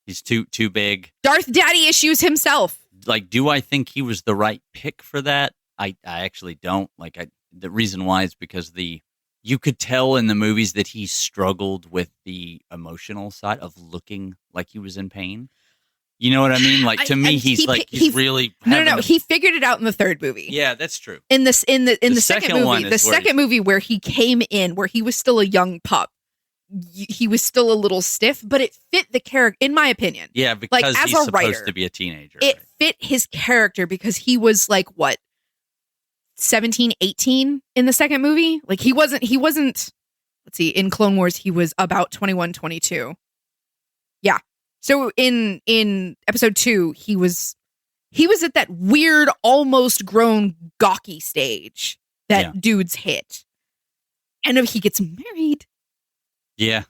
Speaker 1: He's too big.
Speaker 2: Darth Daddy issues himself.
Speaker 1: Like, do I think he was the right pick for that? I actually don't. Like, the reason why is because you could tell in the movies that he struggled with the emotional side of looking like he was in pain. You know what I mean? Like, to me, he's really
Speaker 2: no. He figured it out in the third movie.
Speaker 1: Yeah, that's true.
Speaker 2: In the second movie, the second movie where he came in, where he was still a young pup, he was still a little stiff, but it fit the character, in my opinion.
Speaker 1: Yeah, because
Speaker 2: like, as
Speaker 1: he's
Speaker 2: a
Speaker 1: supposed
Speaker 2: writer,
Speaker 1: to be a teenager.
Speaker 2: It fit his character because he was like, what, 17, 18 in the second movie? Like, he wasn't, let's see, in Clone Wars, he was about 21, 22. Yeah. So in episode 2, he was at that weird, almost grown, gawky stage that dudes hit. And he gets married.
Speaker 1: Yeah.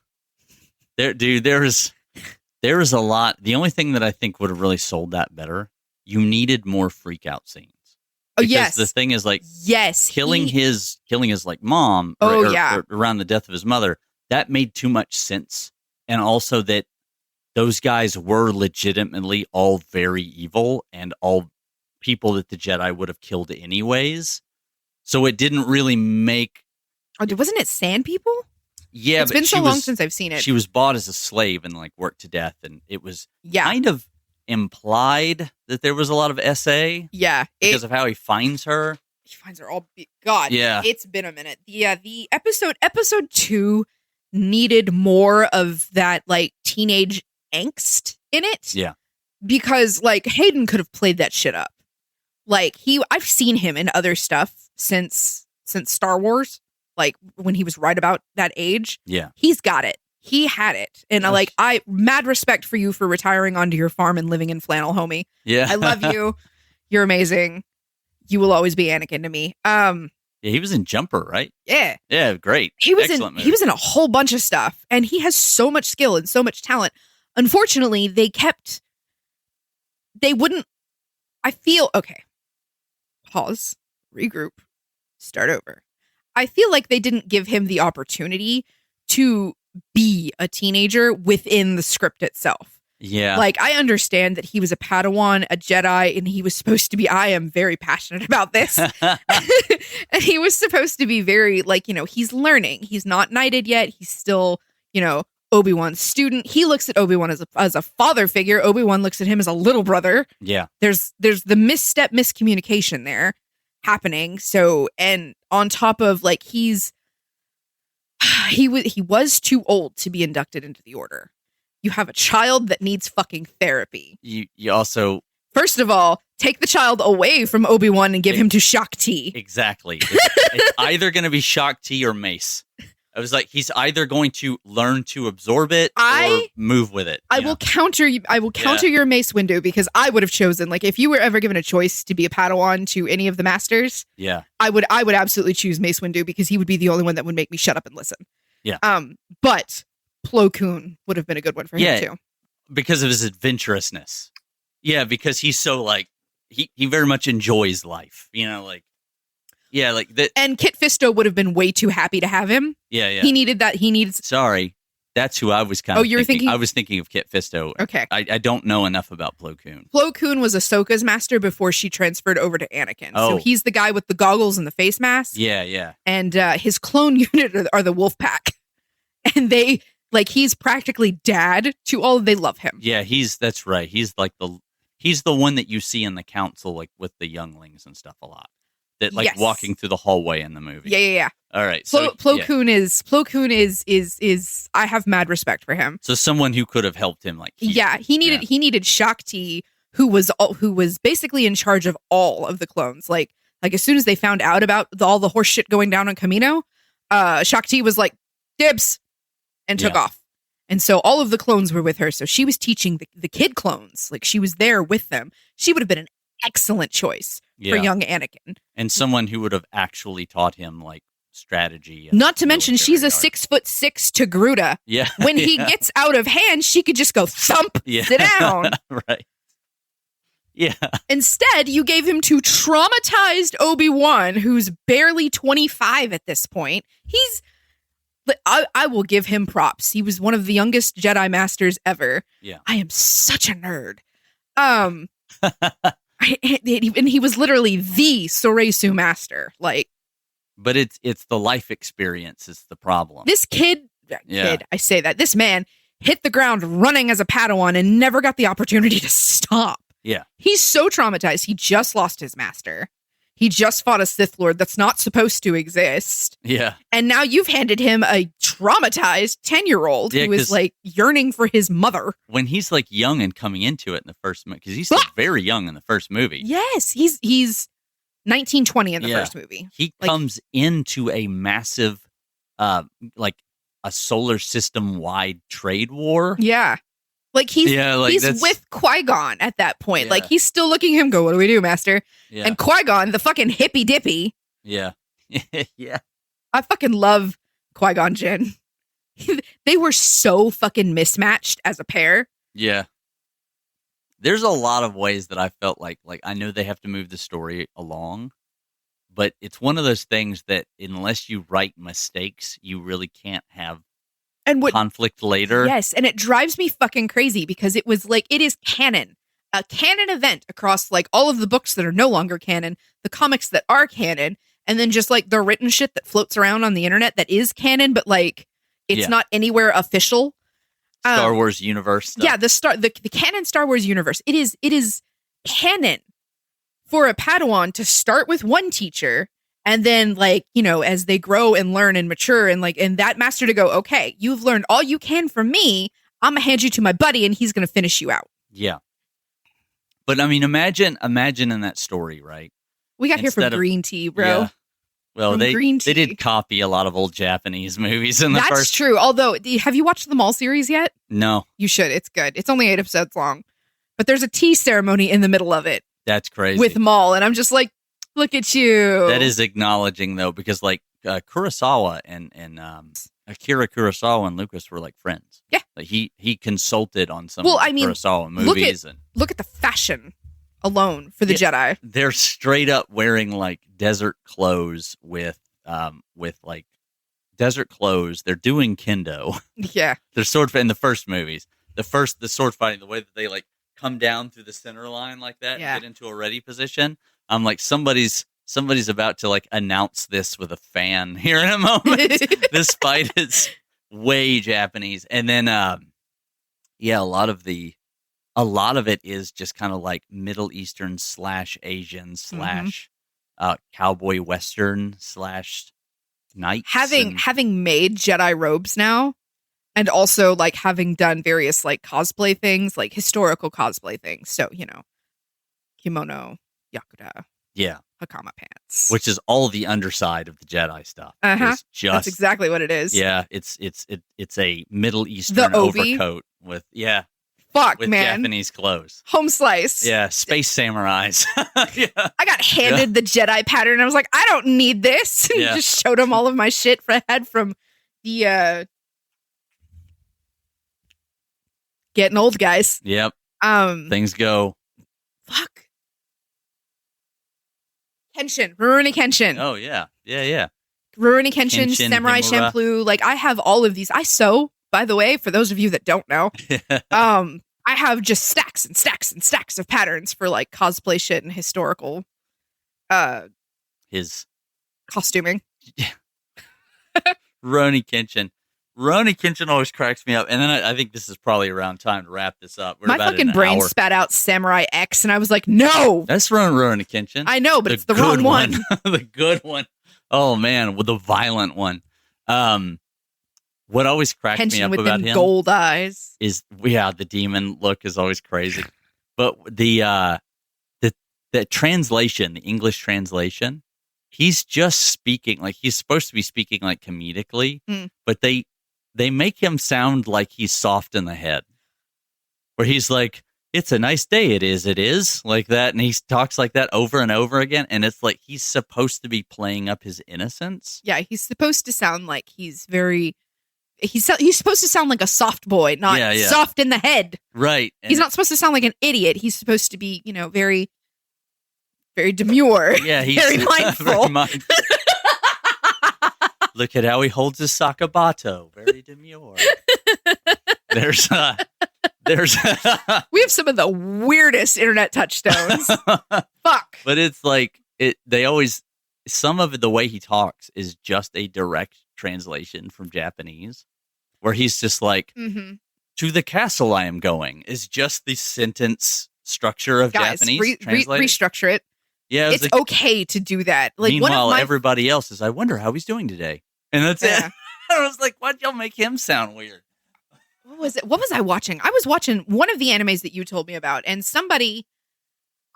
Speaker 1: There is a lot. The only thing that I think would have really sold that better, you needed more freak out scenes.
Speaker 2: Because yes.
Speaker 1: The thing is, like,
Speaker 2: yes,
Speaker 1: killing his like mom or around the death of his mother, that made too much sense. And also that those guys were legitimately all very evil and all people that the Jedi would have killed anyways. So it didn't really make...
Speaker 2: Oh, wasn't it sand people?
Speaker 1: Yeah,
Speaker 2: it's been so long since I've seen it.
Speaker 1: She was bought as a slave and like worked to death, and it was kind of implied that there was a lot of SA
Speaker 2: Yeah.
Speaker 1: because of how he finds her.
Speaker 2: He finds her all... God,
Speaker 1: Yeah.
Speaker 2: it's been a minute. Yeah, the episode 2 needed more of that, like, teenage angst in it.
Speaker 1: Yeah.
Speaker 2: Because, like, Hayden could have played that shit up. Like, I've seen him in other stuff since Star Wars. Like, when he was right about that age.
Speaker 1: Yeah.
Speaker 2: He's got it. He had it. And I mad respect for you for retiring onto your farm and living in flannel, homie.
Speaker 1: Yeah.
Speaker 2: I love you. You're amazing. You will always be Anakin to me.
Speaker 1: Yeah, he was in Jumper, right?
Speaker 2: Yeah.
Speaker 1: Yeah, great.
Speaker 2: He was
Speaker 1: Excellent
Speaker 2: he was in a whole bunch of stuff, and he has so much skill and so much talent. Unfortunately, they wouldn't. I feel okay. Pause. Regroup. Start over. I feel like they didn't give him the opportunity to be a teenager within the script itself.
Speaker 1: Yeah.
Speaker 2: Like, I understand that he was a Padawan, a Jedi, and he was supposed to be, I am very passionate about this. And he was supposed to be very, like, he's learning. He's not knighted yet. He's still, Obi-Wan's student. He looks at Obi-Wan as a father figure. Obi-Wan looks at him as a little brother.
Speaker 1: Yeah.
Speaker 2: There's the miscommunication there happening. So, and on top of, like, he was too old to be inducted into the order. You have a child that needs fucking therapy.
Speaker 1: You also...
Speaker 2: First of all, take the child away from Obi-Wan and give him to Shakti.
Speaker 1: Exactly. It's either going to be Shakti or Mace. I was like, he's either going to learn to absorb it or move with it.
Speaker 2: I will counter your Mace window, because I would have chosen, like, if you were ever given a choice to be a Padawan to any of the masters, I would absolutely choose Mace Windu, because he would be the only one that would make me shut up and listen.
Speaker 1: Yeah.
Speaker 2: But Plo Koon would have been a good one for him too.
Speaker 1: Because of his adventurousness. Yeah, because he's so, like, he very much enjoys life. And
Speaker 2: Kit Fisto would have been way too happy to have him.
Speaker 1: Yeah, yeah.
Speaker 2: He needed that.
Speaker 1: Sorry, that's who I was kind of.
Speaker 2: you were thinking?
Speaker 1: I was thinking of Kit Fisto.
Speaker 2: Okay.
Speaker 1: I don't know enough about Plo Koon.
Speaker 2: Plo Koon was Ahsoka's master before she transferred over to Anakin.
Speaker 1: Oh.
Speaker 2: So he's the guy with the goggles and the face mask.
Speaker 1: Yeah, yeah.
Speaker 2: And his clone unit are the Wolf Pack, and he's practically dad to all. They love him.
Speaker 1: Yeah, that's right. He's like he's the one that you see in the council, like with the younglings and stuff a lot. That walking through the hallway in the movie.
Speaker 2: Yeah.
Speaker 1: All right.
Speaker 2: Plo Koon is I have mad respect for him.
Speaker 1: So someone who could have helped him, like
Speaker 2: he needed Shakti, who was basically in charge of all of the clones. Like as soon as they found out about all the horse shit going down on Kamino, Shakti was like, dibs, and took off. And so all of the clones were with her. So she was teaching the kid clones. Like, she was there with them. She would have been an excellent choice for young Anakin.
Speaker 1: And someone who would have actually taught him, like, strategy.
Speaker 2: Not to mention, she's a 6'6" Togruta.
Speaker 1: Yeah.
Speaker 2: When he gets out of hand, she could just go thump, sit down.
Speaker 1: Right. Yeah.
Speaker 2: Instead, you gave him to traumatized Obi-Wan, who's barely 25 at this point. I will give him props. He was one of the youngest Jedi Masters ever.
Speaker 1: Yeah.
Speaker 2: I am such a nerd. And he was literally the Soresu Master. Like,
Speaker 1: but it's the life experience is the problem.
Speaker 2: This kid, I say that, this man hit the ground running as a Padawan and never got the opportunity to stop.
Speaker 1: Yeah.
Speaker 2: He's so traumatized. He just lost his master. He just fought a Sith Lord that's not supposed to exist.
Speaker 1: Yeah.
Speaker 2: And now you've handed him a traumatized 10-year-old who is, like, yearning for his mother.
Speaker 1: When he's, like, young and coming into it in the first movie, because he's still very young in the first movie.
Speaker 2: Yes, he's 1920 in the first movie.
Speaker 1: He comes into a massive, like, a solar system-wide trade war.
Speaker 2: Yeah. Like, he's with Qui-Gon at that point.
Speaker 1: Yeah.
Speaker 2: Like, he's still looking at him, go, what do we do, master?
Speaker 1: Yeah.
Speaker 2: And Qui-Gon, the fucking hippy-dippy.
Speaker 1: Yeah. Yeah.
Speaker 2: I fucking love Qui-Gon Jinn. They were so fucking mismatched as a pair.
Speaker 1: Yeah. There's a lot of ways that I felt like I know they have to move the story along, but it's one of those things that unless you write mistakes, you really can't have conflict later.
Speaker 2: Yes, and it drives me fucking crazy because it was like, it is canon. A canon event across, like, all of the books that are no longer canon, the comics that are canon, and then just, like, the written shit that floats around on the internet that is canon, but, like, it's not anywhere official.
Speaker 1: Star Wars universe stuff.
Speaker 2: Yeah, the canon Star Wars universe. It is canon for a Padawan to start with one teacher, and then, like, you know, as they grow and learn and mature, and like, and that master to go, okay, you've learned all you can from me. I'm gonna hand you to my buddy, and he's gonna finish you out.
Speaker 1: Yeah. But I mean, imagine in that story, right?
Speaker 2: We got here from Green Tea, bro.
Speaker 1: Yeah. Well, they
Speaker 2: Green Tea.
Speaker 1: did copy a lot of old Japanese movies in the
Speaker 2: That's
Speaker 1: first.
Speaker 2: true. Although, have you watched the Mall series yet?
Speaker 1: No.
Speaker 2: You should. It's good. It's only 8 episodes long, but there's a tea ceremony in the middle of it.
Speaker 1: That's crazy.
Speaker 2: With Maul, and I'm just like, look at you.
Speaker 1: That is acknowledging, though, because like Kurosawa and Akira Kurosawa and Lucas were like friends.
Speaker 2: Yeah,
Speaker 1: like he consulted on some
Speaker 2: look
Speaker 1: Kurosawa movies.
Speaker 2: Look at the fashion alone for the Jedi.
Speaker 1: They're straight up wearing like desert clothes with like desert clothes. They're doing kendo.
Speaker 2: Yeah,
Speaker 1: they're sword in the first movies. The sword fighting, the way that they like come down through the center line like that and get into a ready position. I'm like, somebody's about to like announce this with a fan here in a moment. This fight is way Japanese. And then a lot of it is just kind of like Middle Eastern / Asian / cowboy Western / knights.
Speaker 2: Having made Jedi robes now, and also like having done various like cosplay things, like historical cosplay things. So, you know, kimono, yakuza, hakama pants,
Speaker 1: which is all the underside of the Jedi stuff.
Speaker 2: That's exactly what it is.
Speaker 1: Yeah, it's a Middle Eastern overcoat with with Japanese clothes.
Speaker 2: Home slice.
Speaker 1: Yeah, space samurais.
Speaker 2: Yeah. I got handed the Jedi pattern, and I was like, I don't need this. And just showed him all of my shit I had from the getting old, guys.
Speaker 1: Yep. Things go.
Speaker 2: Fuck. Kenshin. Rurouni Kenshin.
Speaker 1: Oh, yeah.
Speaker 2: Rurouni Kenshin, Samurai
Speaker 1: Himura.
Speaker 2: Champloo. Like, I have all of these. I sew, by the way, for those of you that don't know. I have just stacks and stacks and stacks of patterns for, like, cosplay shit and historical
Speaker 1: his
Speaker 2: costuming.
Speaker 1: Rurouni Kenshin always cracks me up. And then I think this is probably around time to wrap this up.
Speaker 2: My fucking brain spat out Samurai X, and I was like, no!
Speaker 1: That's Rurouni Kenshin.
Speaker 2: I know, but it's the wrong one.
Speaker 1: The good one. Oh, man, with the violent one. What always cracks me up about him
Speaker 2: gold eyes
Speaker 1: is, the demon look is always crazy. But the translation, the English translation, he's just speaking, like he's supposed to be speaking like comedically, but they make him sound like he's soft in the head. Where he's like, it's a nice day, it is, like that. And he talks like that over and over again. And it's like he's supposed to be playing up his innocence.
Speaker 2: Yeah, he's supposed to sound like he's supposed to sound like a soft boy, not soft in the head.
Speaker 1: Right.
Speaker 2: He's not supposed to sound like an idiot. He's supposed to be, very, very demure.
Speaker 1: Yeah, he's
Speaker 2: very mindful.
Speaker 1: Very mindful. Look at how he holds his sakabato. Very demure. There's
Speaker 2: we have some of the weirdest internet touchstones. Fuck.
Speaker 1: But it's like some of the way he talks is just a direct translation from Japanese, where he's just like, to the castle I am going is just the sentence structure of Japanese.
Speaker 2: Restructure it.
Speaker 1: Yeah,
Speaker 2: it's like, okay to do that. Like,
Speaker 1: meanwhile, everybody else is, I wonder how he's doing today. And that's it. I was like, why'd y'all make him sound weird?
Speaker 2: What was it? What was I watching? I was watching one of the animes that you told me about, and somebody,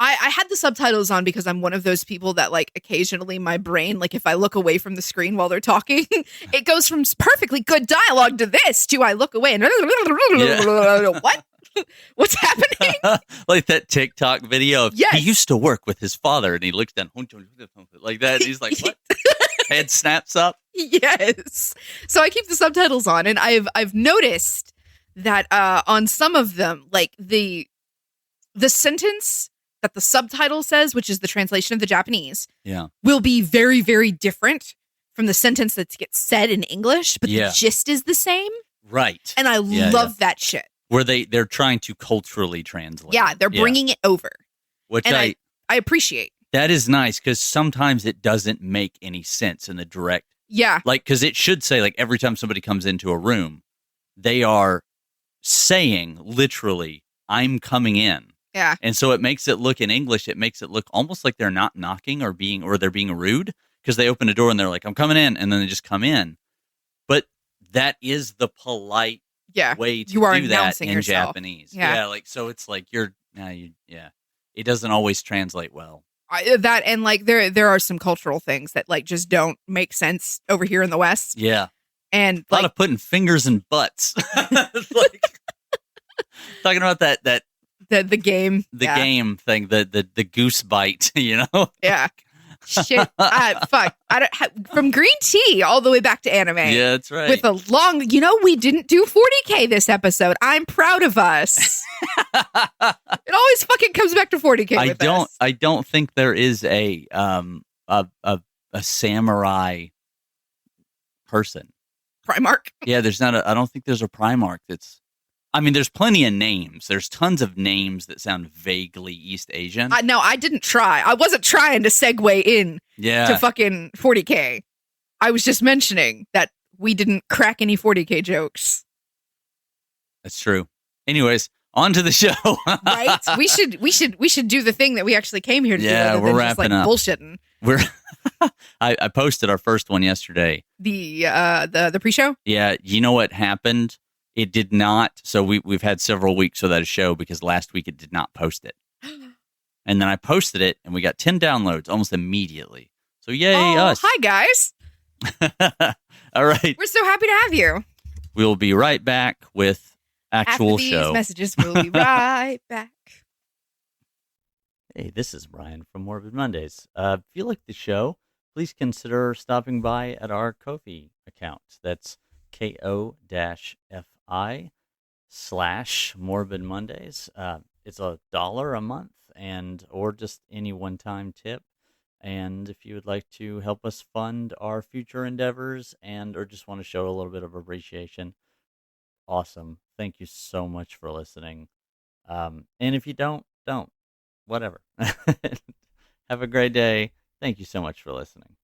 Speaker 2: I had the subtitles on because I'm one of those people that, like, occasionally my brain, like, if I look away from the screen while they're talking, it goes from perfectly good dialogue to this to I look away and what? What's happening?
Speaker 1: Like that TikTok video of, he used to work with his father, and he looks down like that, and he's like, what? Head snaps up.
Speaker 2: Yes. So I keep the subtitles on, and I've noticed that on some of them, like the sentence that the subtitle says, which is the translation of the Japanese, will be very, very different from the sentence that gets said in English, but the gist is the same.
Speaker 1: Right.
Speaker 2: And I love that shit.
Speaker 1: Where they're trying to culturally translate.
Speaker 2: Yeah, they're bringing it over.
Speaker 1: Which
Speaker 2: I appreciate.
Speaker 1: That is nice, because sometimes it doesn't make any sense in the direct.
Speaker 2: Yeah.
Speaker 1: Like, because it should say, like, every time somebody comes into a room, they are saying literally, "I'm coming in."
Speaker 2: Yeah.
Speaker 1: And so it makes it look in English, it makes it look almost like they're not knocking or they're being rude because they open a door and they're like, "I'm coming in," and then they just come in. But that is the polite way to
Speaker 2: you are
Speaker 1: do that
Speaker 2: announcing
Speaker 1: in
Speaker 2: yourself.
Speaker 1: Japanese.
Speaker 2: Yeah.
Speaker 1: Like, so it's like it doesn't always translate well.
Speaker 2: That and like there are some cultural things that like just don't make sense over here in the West.
Speaker 1: Yeah.
Speaker 2: And
Speaker 1: a lot of putting fingers in butts. Like talking about that
Speaker 2: the game
Speaker 1: game thing, the goose bite, you know?
Speaker 2: Yeah. Shit. Fuck. From green tea all the way back to anime.
Speaker 1: Yeah, that's right.
Speaker 2: With a long, we didn't do 40K this episode. I'm proud of us. It always fucking comes back to 40K.
Speaker 1: I don't think there is a samurai person.
Speaker 2: Primarch?
Speaker 1: Yeah, there's not I don't think there's a Primarch there's plenty of names. There's tons of names that sound vaguely East Asian.
Speaker 2: No, I didn't try. I wasn't trying to segue in to fucking 40K. I was just mentioning that we didn't crack any 40K jokes.
Speaker 1: That's true. Anyways, on to the show.
Speaker 2: Right? We should do the thing that we actually came here to do.
Speaker 1: Yeah, we're wrapping up.
Speaker 2: Bullshitting.
Speaker 1: I posted our first one yesterday.
Speaker 2: The pre-show?
Speaker 1: Yeah, you know what happened? It did not. So we've had several weeks without a show because last week it did not post it. And then I posted it and we got 10 downloads almost immediately. So yay us.
Speaker 2: Hi guys.
Speaker 1: All right.
Speaker 2: We're so happy to have you.
Speaker 1: We'll be right back with actual
Speaker 2: After these
Speaker 1: show.
Speaker 2: Messages, we'll be right back.
Speaker 1: Hey, this is Brian from Morbid Mondays. If you like the show, please consider stopping by at our Ko-fi account. That's ko-fi/Morbid Mondays. It's $1 a month or just any one-time tip. And if you would like to help us fund our future endeavors or just want to show a little bit of appreciation, awesome. Thank you so much for listening. And if you don't. Whatever. Have a great day. Thank you so much for listening.